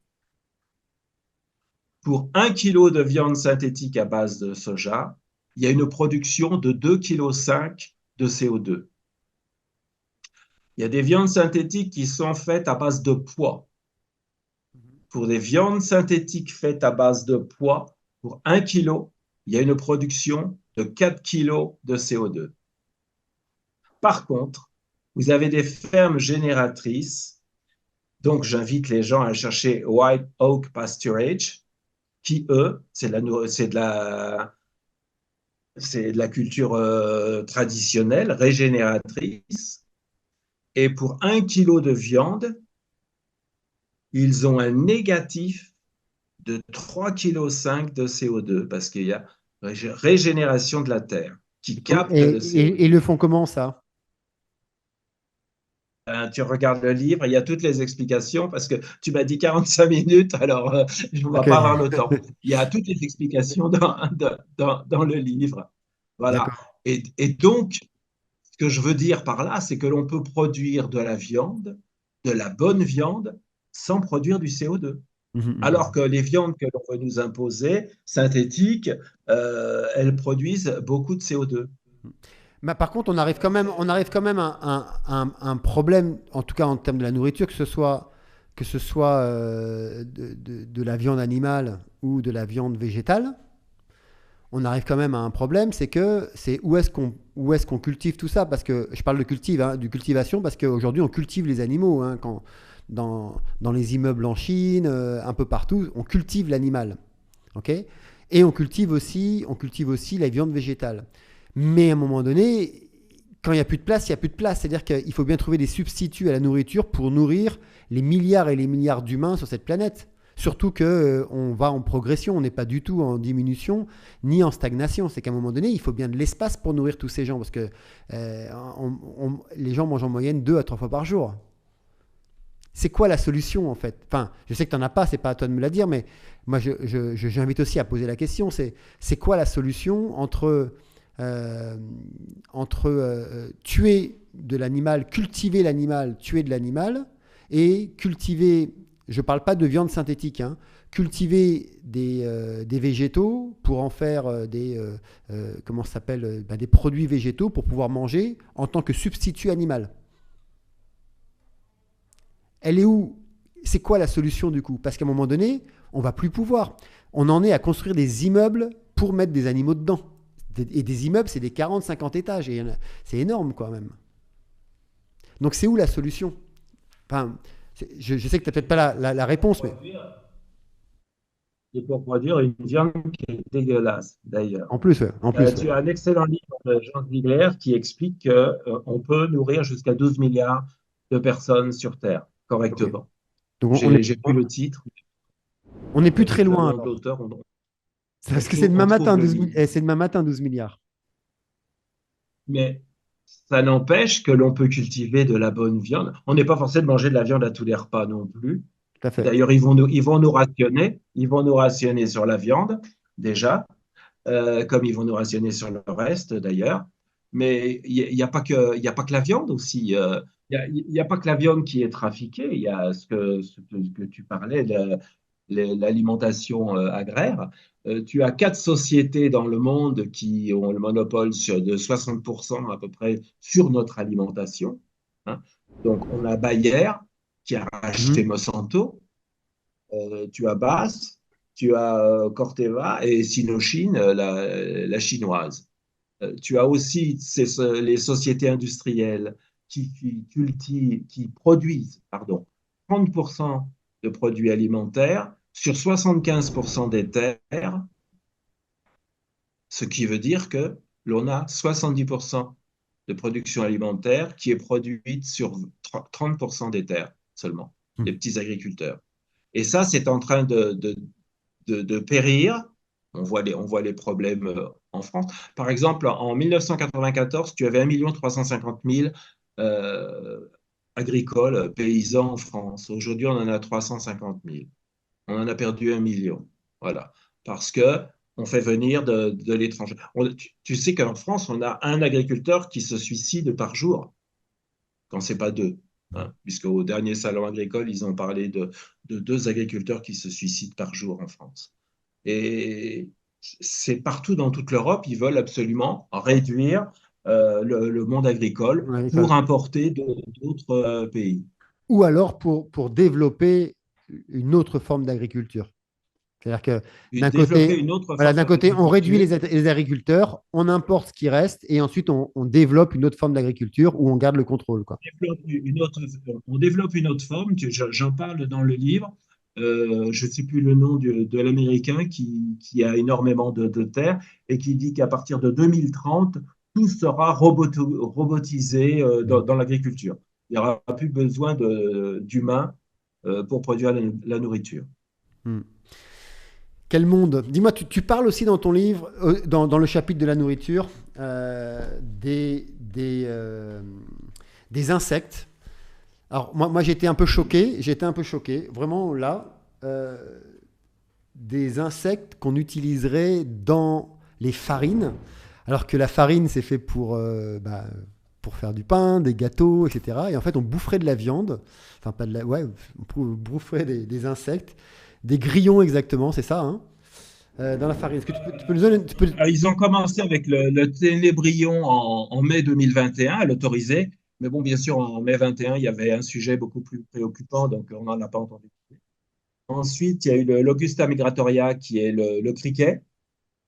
pour 1 kilo de viande synthétique à base de soja, il y a une production de 2,5 kg de CO2. Il y a des viandes synthétiques qui sont faites à base de pois. Pour des viandes synthétiques faites à base de pois, pour 1 kilo, il y a une production de 4 kilos de CO2. Par contre, vous avez des fermes génératrices, donc j'invite les gens à chercher White Oak Pasturage, qui, eux, c'est de la c'est de la culture traditionnelle, régénératrice. Et pour 1 kilo de viande, ils ont un négatif de 3,5 kg de CO2 parce qu'il y a régénération de la terre qui capte le CO2. Et le font comment ça? Tu regardes le livre, il y a toutes les explications parce que tu m'as dit 45 minutes, alors on ne va Ok, pas avoir le temps. Il y a toutes les explications dans le livre. Voilà. d'accord. Et donc, ce que je veux dire par là, c'est que l'on peut produire de la viande, de la bonne viande, sans produire du CO2. Mhm, Alors mhm. que les viandes que l'on veut nous imposer, synthétiques, elles produisent beaucoup de CO2. Bah, par contre, on arrive quand même à un problème, en tout cas en termes de la nourriture, que ce soit de la viande animale ou de la viande végétale. On arrive quand même à un problème, c'est où est-ce qu'on cultive tout ça, parce que je parle de du cultivation, parce qu'aujourd'hui on cultive les animaux, hein, dans les immeubles en Chine, un peu partout, on cultive l'animal, ok. Et on cultive aussi la viande végétale. Mais à un moment donné, quand il n'y a plus de place, il n'y a plus de place. C'est-à-dire qu'il faut bien trouver des substituts à la nourriture pour nourrir les milliards et les milliards d'humains sur cette planète. Surtout qu'on va en progression, on n'est pas du tout en diminution ni en stagnation. C'est qu'à un moment donné, il faut bien de l'espace pour nourrir tous ces gens parce que les gens mangent en moyenne 2 à 3 fois par jour. C'est quoi la solution en fait? Enfin, je sais que tu n'en as pas, c'est pas à toi de me la dire, mais moi j'invite aussi à poser la question. C'est quoi la solution euh, entre tuer de l'animal, cultiver l'animal, tuer de l'animal et cultiver, je ne parle pas de viande synthétique, hein, cultiver des végétaux pour en faire comment ça s'appelle, des produits végétaux pour pouvoir manger en tant que substitut animal. Elle est où? C'est quoi la solution du coup? Parce qu'à un moment donné, on va plus pouvoir. On en est à construire des immeubles pour mettre des animaux dedans. Et des immeubles, c'est des 40-50 étages. C'est énorme quand même. Donc c'est où la solution? Enfin, je sais que tu n'as peut-être pas la réponse, mais Et pour produire une viande qui est dégueulasse, d'ailleurs. en plus, ouais, en plus, ouais. Tu as un excellent livre de Jean Ziegler qui explique qu'on peut nourrir jusqu'à 12 milliards de personnes sur Terre Ok. correctement. Donc J'ai plus le titre, on est plus très avec le loin nom de alors. l'auteur, C'est parce que c'est on demain trouve matin, le livre. c'est demain matin 12 milliards. Mais ça n'empêche que l'on peut cultiver de la bonne viande. On n'est pas forcé de manger de la viande à tous les repas non plus. Tout à fait. D'ailleurs, ils vont nous rationner sur la viande, déjà, comme ils vont nous rationner sur le reste, d'ailleurs. Mais il y a pas que la viande aussi. Il y a pas que la viande qui est trafiquée. Il y a ce que tu parlais, l'alimentation agraire. Tu as 4 sociétés dans le monde qui ont le monopole de 60% à peu près sur notre alimentation, hein. Donc, on a Bayer qui a racheté Mhm. Monsanto, tu as BASF, tu as Corteva et Sinochin, la chinoise. Tu as aussi les sociétés industrielles qui produisent, pardon, 30% de produits alimentaires sur 75% des terres, ce qui veut dire que l'on a 70% de production alimentaire qui est produite sur 30% des terres seulement, les petits agriculteurs. Et ça, c'est en train de périr. On voit les problèmes en France. Par exemple, en 1994, tu avais 1 350 000 agricoles, paysans en France. Aujourd'hui, on en a 350 000. On en a perdu 1 million. Voilà. Parce que on fait venir de l'étranger. Tu sais qu'en France, on a un agriculteur qui se suicide par jour, quand c'est pas deux. Hein, puisqu'au dernier salon agricole, ils ont parlé de 2 agriculteurs qui se suicident par jour en France. Et c'est partout dans toute l'Europe, ils veulent absolument réduire le monde agricole Ouais, pour importer d'autres pays. ou alors pour développer une autre forme d'agriculture. C'est-à-dire que Et d'un côté, développer une autre voilà, forme d'un côté, on réduit d'agriculture. les agriculteurs, on importe ce qui reste, et ensuite on développe une autre forme d'agriculture où on garde le contrôle, quoi. On développe une autre forme, j'en parle dans le livre, je ne sais plus le nom de l'Américain qui a énormément de terres et qui dit qu'à partir de 2030, tout sera robotisé Mm. dans l'agriculture. Il n'y aura plus besoin d'humains pour produire la nourriture. Mm. Quel monde? Dis-moi, tu parles aussi dans ton livre, dans le chapitre de la nourriture, des insectes. Alors, moi j'étais un peu choqué, vraiment là, des insectes qu'on utiliserait dans les farines, alors que la farine c'est fait pour faire du pain, des gâteaux, etc. Et en fait, on boufferait de la viande, enfin pas de la, ouais, on boufferait des insectes, des grillons exactement, c'est ça, hein, dans la farine. Est-ce que tu peux nous donner, Ils ont commencé avec le ténébrion en mai 2021 à l'autoriser. Mais bon, bien sûr, en mai 21, il y avait un sujet beaucoup plus préoccupant, donc on n'en a pas entendu. Ensuite, il y a eu l'Augusta migratoria, qui est le criquet,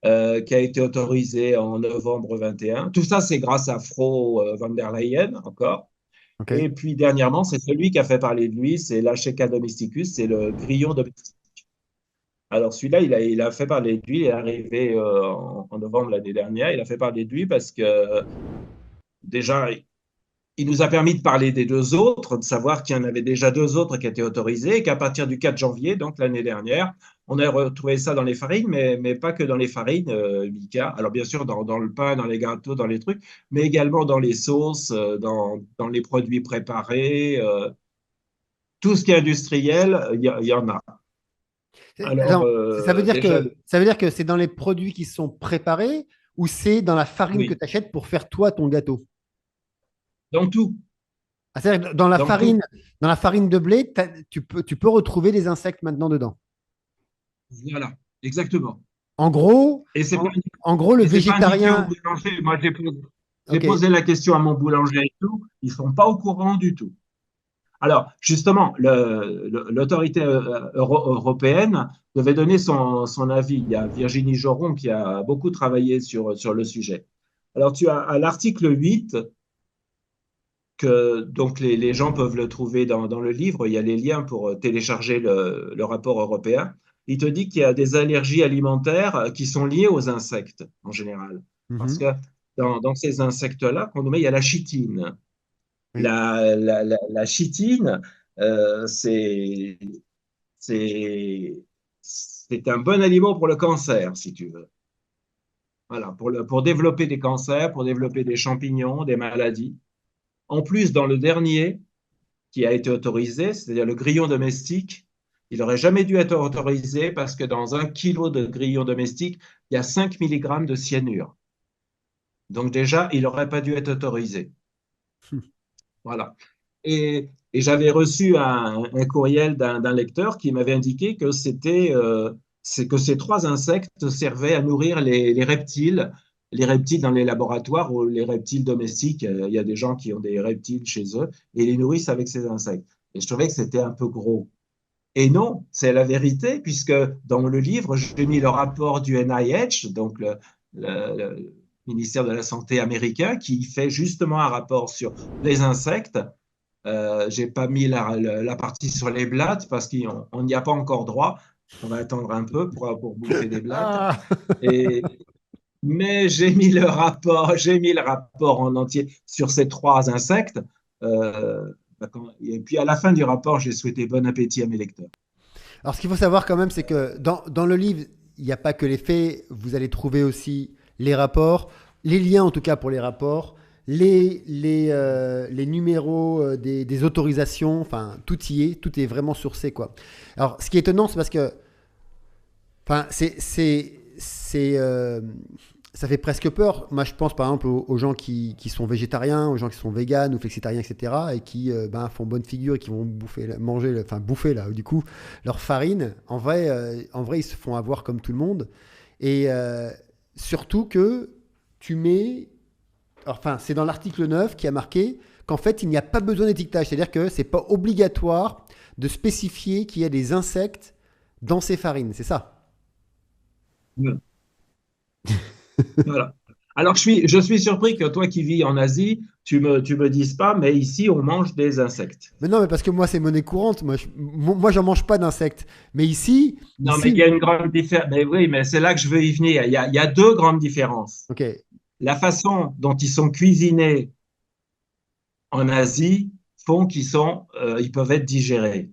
qui a été autorisé en novembre 21. Tout ça, c'est grâce à Fro van der Leyen, encore. ok. Et puis, dernièrement, c'est celui qui a fait parler de lui, c'est l'Acheca domesticus, c'est le grillon domestique. Alors, celui-là, il a fait parler de lui, il est arrivé en novembre l'année dernière. Il a fait parler de lui parce que, déjà, il nous a permis de parler des deux autres, de savoir qu'il y en avait déjà deux autres qui étaient autorisés et qu'à partir du 4 janvier, donc l'année dernière, on a retrouvé ça dans les farines, mais pas que dans les farines, Mika. Alors bien sûr, dans le pain, dans les gâteaux, dans les trucs, mais également dans les sauces, dans les produits préparés, tout ce qui est industriel, il y en a. Alors Attends, déjà, ça veut dire que c'est dans les produits qui sont préparés ou c'est dans la farine que oui, tu achètes pour faire toi ton gâteau? dans tout, Ah, c'est-à-dire que dans tout. dans la farine de blé, tu peux retrouver des insectes maintenant dedans. Voilà, exactement. En gros, Et c'est pas, en gros, le et c'est pas indiqué au végétarien. boulanger. Moi, j'ai Ok. posé la question à mon boulanger et tout. Ils sont pas au courant du tout. Alors, justement, l'autorité européenne devait donner son avis. Il y a Virginie Joron qui a beaucoup travaillé sur le sujet. Alors, tu as à l'article 8, que donc les gens peuvent le trouver dans le livre, il y a les liens pour télécharger le rapport européen. Il te dit qu'il y a des allergies alimentaires qui sont liées aux insectes en général. Parce Mhm. que dans ces insectes-là, qu'on nous met, il y a la chitine. Oui. La chitine, c'est c'est- c'est un bon aliment pour le cancer, si tu veux. Voilà, pour développer des cancers, pour développer des champignons, des maladies. En plus, dans le dernier qui a été autorisé, c'est-à-dire le grillon domestique, il n'aurait jamais dû être autorisé parce que dans 1 kilo de grillon domestique, il y a 5 milligrammes de cyanure. Donc déjà, il n'aurait pas dû être autorisé. Voilà. Et j'avais reçu un courriel d'un lecteur qui m'avait indiqué que c'est que ces trois insectes servaient à nourrir les reptiles dans les laboratoires ou les reptiles domestiques. Il y a des gens qui ont des reptiles chez eux et ils les nourrissent avec ces insectes. Et je trouvais que c'était un peu gros. Et non, c'est la vérité, puisque dans le livre, j'ai mis le rapport du NIH, donc le ministère de la Santé américain, qui fait justement un rapport sur les insectes. J'ai pas mis la partie sur les blattes parce qu'on n'y a pas encore droit. On va attendre un peu pour bouffer des blattes. Ah. Et, mais j'ai mis le rapport en entier sur ces trois insectes. Et puis à la fin du rapport, j'ai souhaité bon appétit à mes lecteurs. Alors, ce qu'il faut savoir quand même, c'est que dans le livre, il n'y a pas que les faits. Vous allez trouver aussi les rapports, les liens en tout cas pour les rapports, les numéros des autorisations. Enfin, tout est vraiment sourcé quoi. Alors, ce qui est étonnant, c'est parce que, enfin, ça fait presque peur. Moi, je pense par exemple aux gens qui sont végétariens, aux gens qui sont véganes ou flexitariens, etc., et qui font bonne figure et qui vont bouffer là, du coup, leur farine. En vrai, ils se font avoir comme tout le monde. Et surtout que tu mets, enfin, c'est dans l'article 9 qui a marqué qu'en fait, il n'y a pas besoin d'étiquetage. C'est-à-dire que c'est pas obligatoire de spécifier qu'il y a des insectes dans ces farines. C'est ça. Voilà. Alors, je suis surpris que toi qui vis en Asie, tu me dises pas, mais ici, on mange des insectes. Mais non, mais parce que moi, c'est monnaie courante. Moi, j'en mange pas d'insectes. Mais Non, mais il y ici, a une grande différence. Mais oui, mais c'est là que je veux y venir. Il y a deux grandes différences. ok, La façon dont ils sont cuisinés en Asie font ils peuvent être digérés.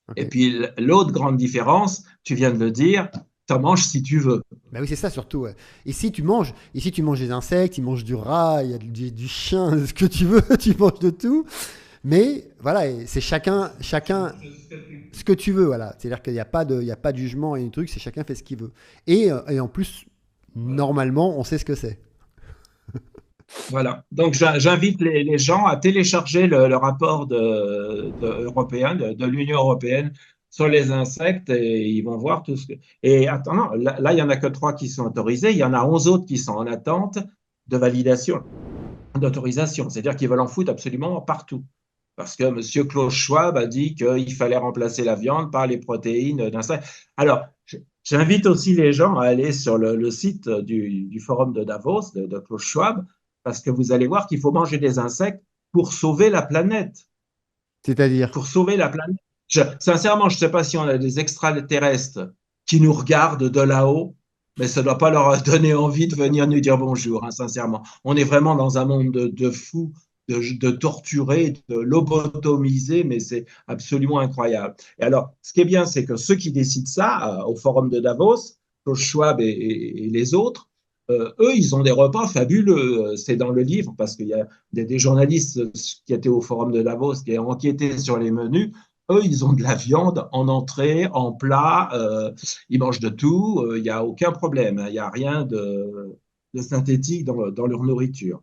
ok. Et puis l'autre grande différence, tu viens de le dire, tu en manges si tu veux. Bah oui, c'est ça surtout. Ouais. Ici, tu manges des insectes, tu manges du rat, il y a du chien, ce que tu veux, tu manges de tout. Mais voilà, et c'est chacun ce que tu veux. Voilà. C'est-à-dire qu'il n'y a pas il y a pas de jugement et un truc, c'est chacun fait ce qu'il veut. Et en plus, normalement, on sait ce que c'est. Voilà. Donc, j'invite les gens à télécharger le rapport européen, de l'Union européenne sur les insectes et ils vont voir tout ce que. Et attends, non, là, il n'y en a que trois qui sont autorisés. Il y en a 11 autres qui sont en attente de validation, d'autorisation. C'est-à-dire qu'ils veulent en foutre absolument partout. Parce que M. Klaus Schwab a dit qu'il fallait remplacer la viande par les protéines d'insectes. Alors, j'invite aussi les gens à aller sur le site du forum de Davos, de Klaus Schwab, parce que vous allez voir qu'il faut manger des insectes pour sauver la planète. C'est-à-dire, Pour sauver la planète. Sincèrement, je ne sais pas si on a des extraterrestres qui nous regardent de là-haut, mais ça ne doit pas leur donner envie de venir nous dire bonjour, hein, sincèrement. On est vraiment dans un monde de fous, de torturés, de lobotomisés, mais c'est absolument incroyable. Et alors, ce qui est bien, c'est que ceux qui décident ça, au forum de Davos, Klaus Schwab et les autres, eux, ils ont des repas fabuleux. C'est dans le livre, parce qu'il y a des journalistes qui étaient au forum de Davos, qui ont enquêté sur les menus. Eux, ils ont de la viande en entrée, en plat, ils mangent de tout, il n'y a aucun problème, hein, il n'y a rien de synthétique dans leur nourriture.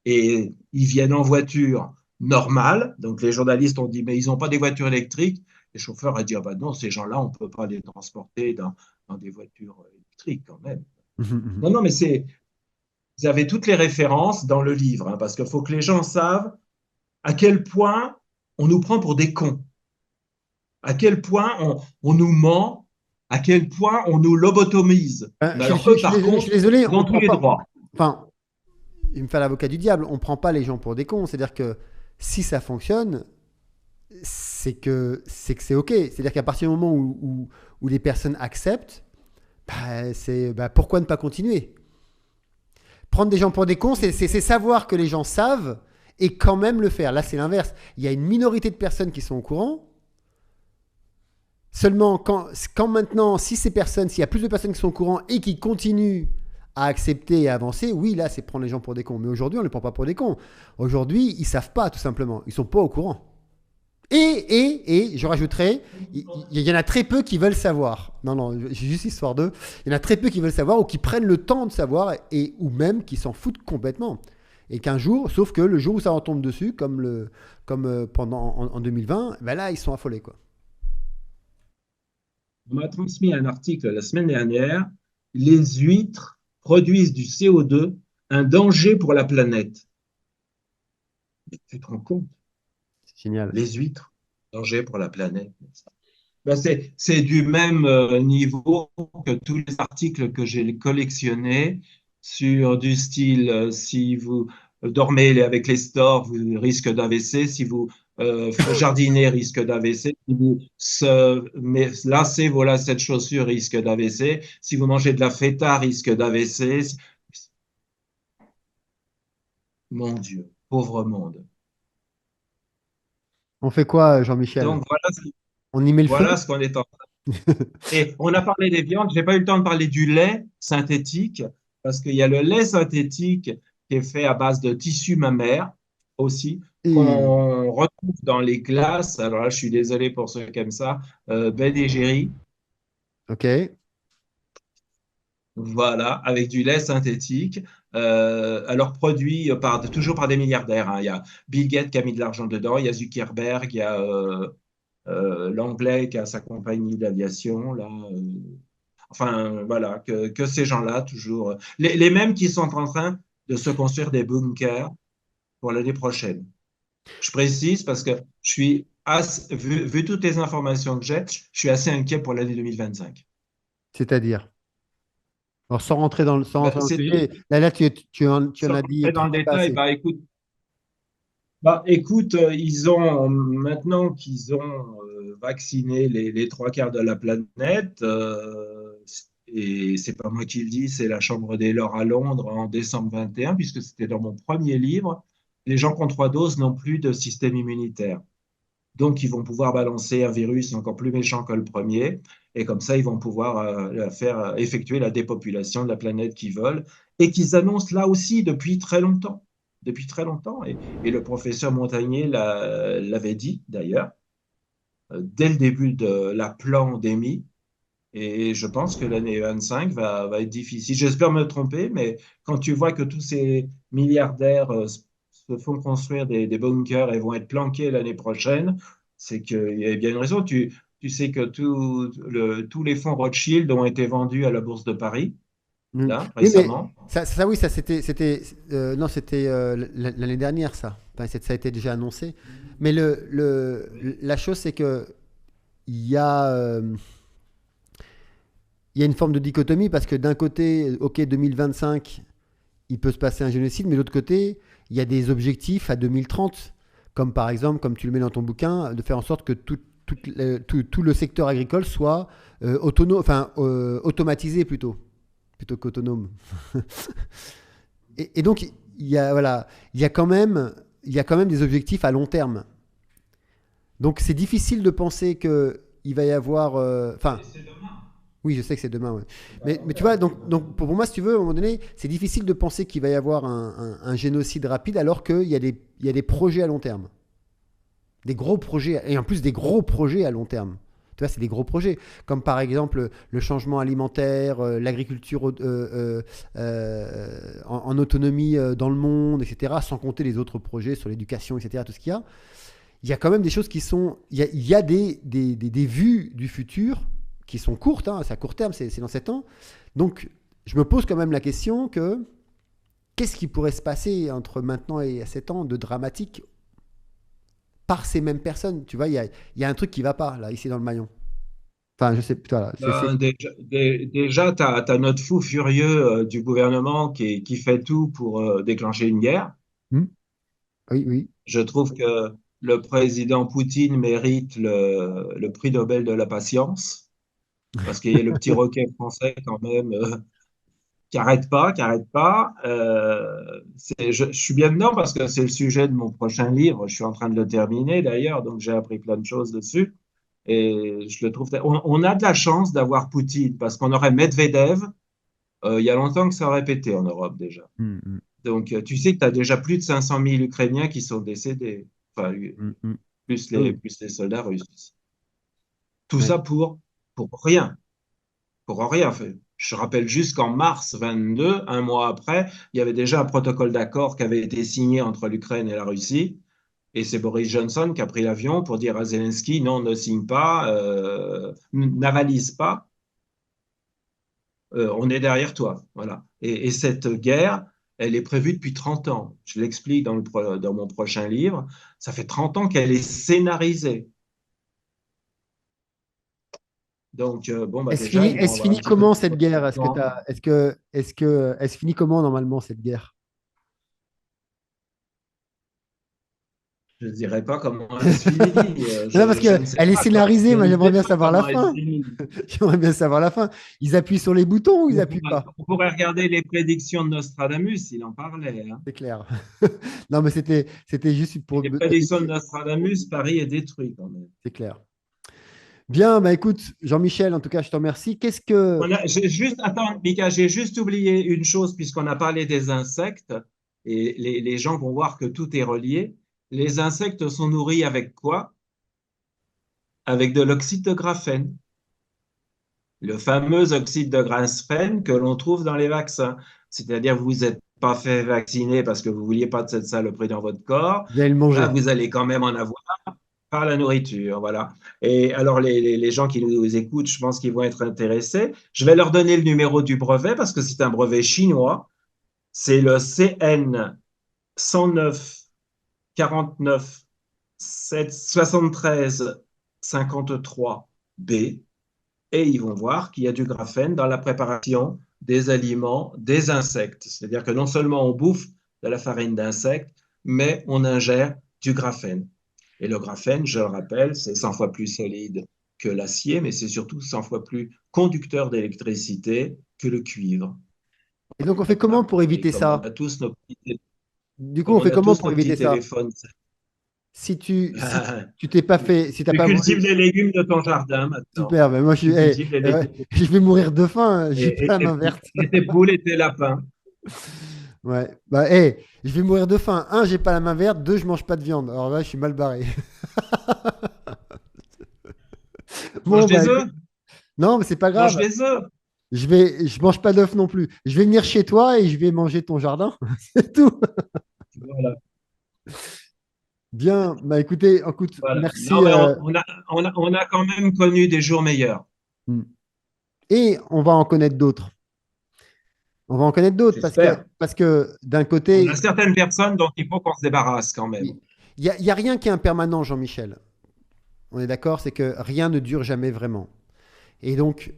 Et ils viennent en voiture normale, donc les journalistes ont dit, mais ils n'ont pas des voitures électriques. Les chauffeurs ont dit, ah ben non, ces gens-là, on ne peut pas les transporter dans des voitures électriques quand même. Non, non, mais vous avez toutes les références dans le livre, hein, parce qu'il faut que les gens savent à quel point on nous prend pour des cons, à quel point on nous ment, à quel point on nous lobotomise. Mais alors eux, par je suis contre, désolé, ils on ont tous prend les pas. droits. Enfin, il me fait l'avocat du diable. On prend pas les gens pour des cons. C'est-à-dire que si ça fonctionne, c'est OK. C'est-à-dire qu'à partir du moment où les personnes acceptent, pourquoi ne pas continuer? Prendre des gens pour des cons, c'est savoir que les gens savent et quand même le faire. Là, c'est l'inverse. Il y a une minorité de personnes qui sont au courant. Seulement, quand maintenant, si ces personnes, s'il y a plus de personnes qui sont au courant et qui continuent à accepter et à avancer, oui, là, c'est prendre les gens pour des cons. Mais aujourd'hui, on ne les prend pas pour des cons. Aujourd'hui, ils ne savent pas, tout simplement. Ils ne sont pas au courant. Et je rajouterais, il y en a très peu qui veulent savoir. Non, non, j'ai juste histoire d'eux. Il y en a très peu qui veulent savoir ou qui prennent le temps de savoir ou même qui s'en foutent complètement. Et qu'un jour, sauf que le jour où ça en tombe dessus, comme pendant en 2020, ben là, ils sont affolés, quoi. On m'a transmis un article la semaine dernière. Les huîtres produisent du CO2, un danger pour la planète. Mais tu te rends compte? C'est génial. Les huîtres, danger pour la planète. Ben c'est du même niveau que tous les articles que j'ai collectionnés sur du style si vous dormez avec les stores, vous risquez d'AVC, si vous jardinez, risque d'AVC, si vous lacez vos lacets de chaussures, risque d'AVC, si vous mangez de la feta, risque d'AVC. Mon Dieu, pauvre monde. On fait quoi, Jean-Michel? Donc On y met le feu? voilà ce qu'on est en. Et on a parlé des viandes, j'ai pas eu le temps de parler du lait synthétique, parce qu'il y a le lait synthétique qui est fait à base de tissu mammaire aussi, Et, qu'on retrouve dans les glaces. Alors là, je suis désolé pour ceux qui aiment ça, Ben et Jerry, ok. voilà, avec du lait synthétique. Alors produit toujours par des milliardaires, hein. Il y a Bill Gates qui a mis de l'argent dedans, il y a Zuckerberg, il y a l'anglais qui a sa compagnie d'aviation, là. Enfin, voilà, que ces gens-là, toujours. Les mêmes qui sont en train de se construire des bunkers pour l'année prochaine. Je précise parce que vu toutes les informations que j'ai, je suis assez inquiet pour l'année 2025. C'est-à-dire. Alors, sans rentrer Ben, dans le c'est tout. sujet, là, tu en Sans as dit rentrer dans trop le pas détail, assez. bah, écoute, Bah, écoute, ils ont maintenant qu'ils ont vacciné les trois quarts de la planète, et c'est pas moi qui le dis, c'est la Chambre des Lords à Londres en décembre 21, puisque c'était dans mon premier livre. Les gens qui ont trois doses n'ont plus de système immunitaire. Donc, ils vont pouvoir balancer un virus encore plus méchant que le premier, et comme ça, ils vont pouvoir effectuer la dépopulation de la planète qu'ils veulent, et qu'ils annoncent là aussi depuis très longtemps. Depuis très longtemps, et le professeur Montagnier l'avait dit d'ailleurs, dès le début de la pandémie, et je pense que l'année 25 va être difficile. J'espère me tromper, mais quand tu vois que tous ces milliardaires se font construire des bunkers et vont être planqués l'année prochaine, c'est qu'il y a bien une raison. Tu sais que tous les fonds Rothschild ont été vendus à la Bourse de Paris, Mm. là, Oui, mais récemment. oui, ça non, c'était l'année dernière, ça. Enfin, ça a été déjà annoncé. Mais la chose, c'est que il y a, euh, il y a une forme de dichotomie parce que d'un côté, ok, 2025, il peut se passer un génocide, mais de l'autre côté, il y a des objectifs à 2030, comme par exemple, comme tu le mets dans ton bouquin, de faire en sorte que tout le secteur agricole soit automatisé plutôt qu'autonome. Et donc, voilà, il y a quand même des objectifs à long terme. Donc, c'est difficile de penser que il va y avoir, enfin, C'est demain. oui, je sais que c'est demain, ouais. Bah Mais ouais, tu vois, ouais. pour moi, si tu veux, à un moment donné, c'est difficile de penser qu'il va y avoir un génocide rapide alors qu'il y a il y a des projets à long terme. Des gros projets, et en plus des gros projets à long terme. Tu vois, c'est des gros projets, comme par exemple le changement alimentaire, l'agriculture en autonomie dans le monde, etc., sans compter les autres projets sur l'éducation, etc., tout ce qu'il y a. Il y a quand même des choses qui sont... il y a des vues du futur qui sont courtes, hein, c'est à court terme, c'est dans 7 ans. Donc, je me pose quand même la question que qu'est-ce qui pourrait se passer entre maintenant et 7 ans de dramatique par ces mêmes personnes? Tu vois, il y a un truc qui va pas, là, ici dans le maillon. Enfin, je sais, voilà, Ben, déjà, tu as notre fou furieux du gouvernement qui fait tout pour déclencher une guerre. Hmm. Oui, oui. Je trouve que le président Poutine mérite le prix Nobel de la patience, parce qu'il y a le petit roquet français quand même qui arrête pas. Je suis bien dedans parce que c'est le sujet de mon prochain livre. Je suis en train de le terminer d'ailleurs, donc j'ai appris plein de choses dessus. Et je le trouve. On a de la chance d'avoir Poutine parce qu'on aurait Medvedev. Il y a longtemps que ça aurait pété en Europe déjà. Hmm, hmm, Donc, tu sais que tu as déjà plus de 500 000 Ukrainiens qui sont décédés, enfin, hmm, hmm. Ah oui, plus les soldats russes. Tout ouais. ça pour rien, pour rien. Je rappelle juste qu'en mars 22, un mois après, il y avait déjà un protocole d'accord qui avait été signé entre l'Ukraine et la Russie. Et c'est Boris Johnson qui a pris l'avion pour dire à Zelensky, non, ne signe pas, n'avalise pas, on est derrière toi. Voilà. Et cette guerre, elle est prévue depuis 30 ans. Je l'explique dans mon prochain livre. Ça fait 30 ans qu'elle est scénarisée. Donc, bon, bah déjà, ils Elle vont se avoir un finit petit peu comment plus cette guerre? de temps. Elle se finit comment normalement cette guerre? Je ne dirais pas comment elle se finit. Non, parce Je que ne sais elle est pas, toi. scénarisée, Je moi ne j'aimerais sais bien pas savoir la comment elle se fin. finit. J'aimerais bien savoir la fin. Ils appuient sur les boutons ou ils appuient pas? On pourrait regarder les prédictions de Nostradamus, il en parlait, hein. C'est clair. Non, mais c'était juste pour. Les prédictions de Nostradamus, Paris est détruit quand même. C'est clair. Bien, bah écoute, Jean-Michel, en tout cas, je te remercie. Qu'est-ce que. Attends, Mika, j'ai juste oublié une chose puisqu'on a parlé des insectes et les gens vont voir que tout est relié. Les insectes sont nourris avec quoi? Avec de l'oxyde de graphène, le fameux oxyde de graphène que l'on trouve dans les vaccins. C'est-à-dire que vous n'êtes pas fait vacciner parce que vous ne vouliez pas de cette saloperie dans votre corps. Vous allez le Bah, manger. vous allez quand même en avoir par la nourriture, voilà. Et alors, les gens qui nous écoutent, je pense qu'ils vont être intéressés. Je vais leur donner le numéro du brevet parce que c'est un brevet chinois. C'est le CN 109 49 73 53 B. Et ils vont voir qu'il y a du graphène dans la préparation des aliments, des insectes. C'est-à-dire que non seulement on bouffe de la farine d'insectes, mais on ingère du graphène. Et le graphène, je le rappelle, c'est 100 fois plus solide que l'acier, mais c'est surtout 100 fois plus conducteur d'électricité que le cuivre. Et donc, on fait comment pour Et éviter ça? Du coup, comme on on fait a comment tous pour nos éviter petits ça? téléphones, Si tu t'es pas fait, si t'as tu pas voulu, cultives les légumes de ton jardin maintenant. super, mais moi, Tu cultives les légumes je vais mourir de faim, hein, j'ai et, pas la main et- verte. et tes poules et tes lapins. Ouais, bah, je vais mourir de faim. Un, j'ai pas la main verte. Deux, je mange pas de viande. Alors là, je suis mal barré. Mange Bon, bah, des écoute, œufs, non, mais c'est pas mange grave. des œufs. Je mange pas d'œufs non plus. Je vais venir chez toi et je vais manger ton jardin. C'est tout. Voilà, Bien, bah écoute, voilà. Non, merci. mais on a quand même connu des jours meilleurs. Hmm. Et on va en connaître d'autres. On va en connaître d'autres J'espère. parce que d'un On a côté, certaines personnes dont il faut qu'on se débarrasse quand même. oui, il y a rien qui est impermanent, Jean-Michel. On est d'accord, c'est que rien ne dure jamais vraiment. Et donc,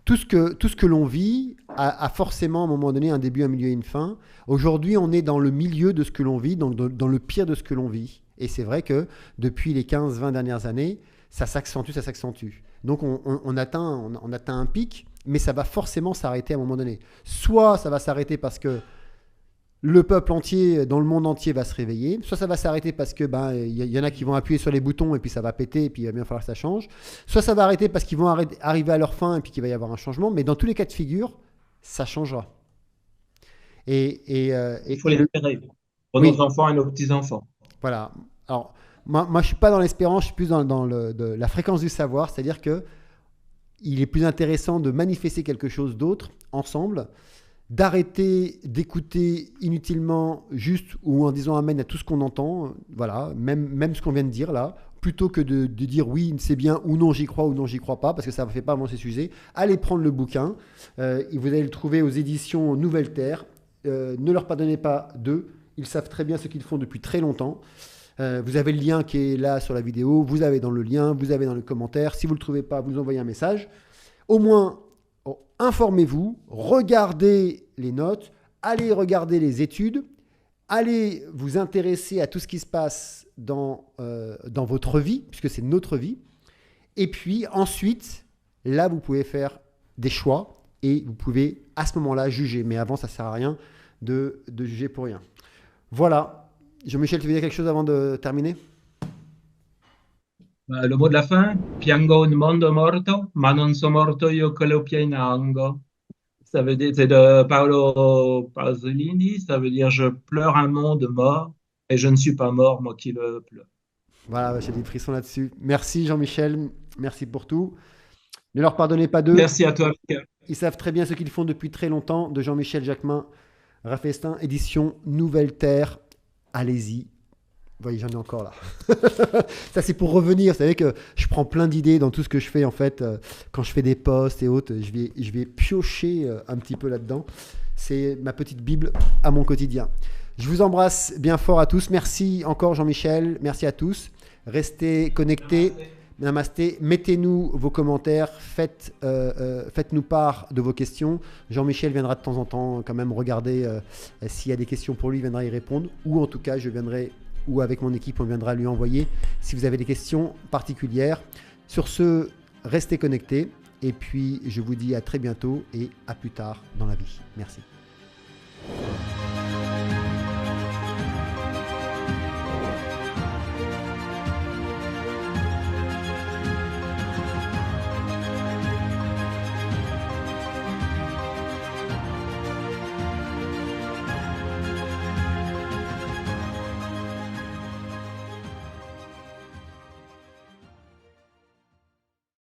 tout ce que l'on vit a forcément à un moment donné un début, un milieu et une fin. Aujourd'hui, on est dans le milieu de ce que l'on vit, donc dans le pire de ce que l'on vit. Et c'est vrai que depuis les 15-20 dernières années, ça s'accentue, ça s'accentue. Donc on atteint un pic, mais ça va forcément s'arrêter à un moment donné. Soit ça va s'arrêter parce que le peuple entier, dans le monde entier, va se réveiller. Soit ça va s'arrêter parce que y en a qui vont appuyer sur les boutons et puis ça va péter et puis il va bien falloir que ça change. Soit ça va arrêter parce qu'ils vont arriver à leur fin et puis qu'il va y avoir un changement. Mais dans tous les cas de figure, ça changera. Il faut l'espérer pour nos Oui, enfants et nos petits-enfants. voilà. Alors, moi, je suis pas dans l'espérance, je suis plus dans la fréquence du savoir, c'est-à-dire que il est plus intéressant de manifester quelque chose d'autre ensemble, d'arrêter d'écouter inutilement juste ou en disant amen à tout ce qu'on entend, voilà, même ce qu'on vient de dire là, plutôt que de dire oui, c'est bien ou non, j'y crois ou non, j'y crois pas, parce que ça ne fait pas avancer le sujet. Allez prendre le bouquin, vous allez le trouver aux éditions Nouvelle Terre. Ne leur pardonnez pas d'eux, ils savent très bien ce qu'ils font depuis très longtemps. Vous avez le lien qui est là sur la vidéo, vous avez dans le lien, vous avez dans le commentaire. Si vous ne le trouvez pas, vous nous envoyez un message. Au moins, informez-vous, regardez les notes, allez regarder les études, allez vous intéresser à tout ce qui se passe dans votre vie, puisque c'est notre vie. Et puis ensuite, là, vous pouvez faire des choix et vous pouvez à ce moment-là juger. Mais avant, ça ne sert à rien de juger pour rien. Voilà. Jean-Michel, tu veux dire quelque chose avant de terminer? Le mot de la fin, piango un mondo morto, ma non so morto io che lo piango. Ça veut dire, c'est de Paolo Pasolini, ça veut dire je pleure un monde mort et je ne suis pas mort, moi qui le pleure. Voilà, j'ai des frissons là-dessus. Merci Jean-Michel, merci pour tout. Ne leur pardonnez pas d'eux. Merci à toi, Mika. Ils savent très bien ce qu'ils font depuis très longtemps. De Jean-Michel Jacquemin, Raffestin, édition Nouvelle Terre. Allez-y. Vous voyez, j'en ai encore là. Ça, c'est pour revenir. Vous savez que je prends plein d'idées dans tout ce que je fais, en fait. Quand je fais des posts et autres, je vais piocher un petit peu là-dedans. C'est ma petite Bible à mon quotidien. Je vous embrasse bien fort à tous. Merci encore, Jean-Michel. Merci à tous. Restez connectés. Namasté. Mettez-nous vos commentaires. Faites-nous part de vos questions. Jean-Michel viendra de temps en temps quand même regarder s'il y a des questions pour lui. Il viendra y répondre. Ou en tout cas, je viendrai... ou avec mon équipe, on viendra lui envoyer si vous avez des questions particulières. Sur ce, restez connectés et puis je vous dis à très bientôt et à plus tard dans la vie. Merci.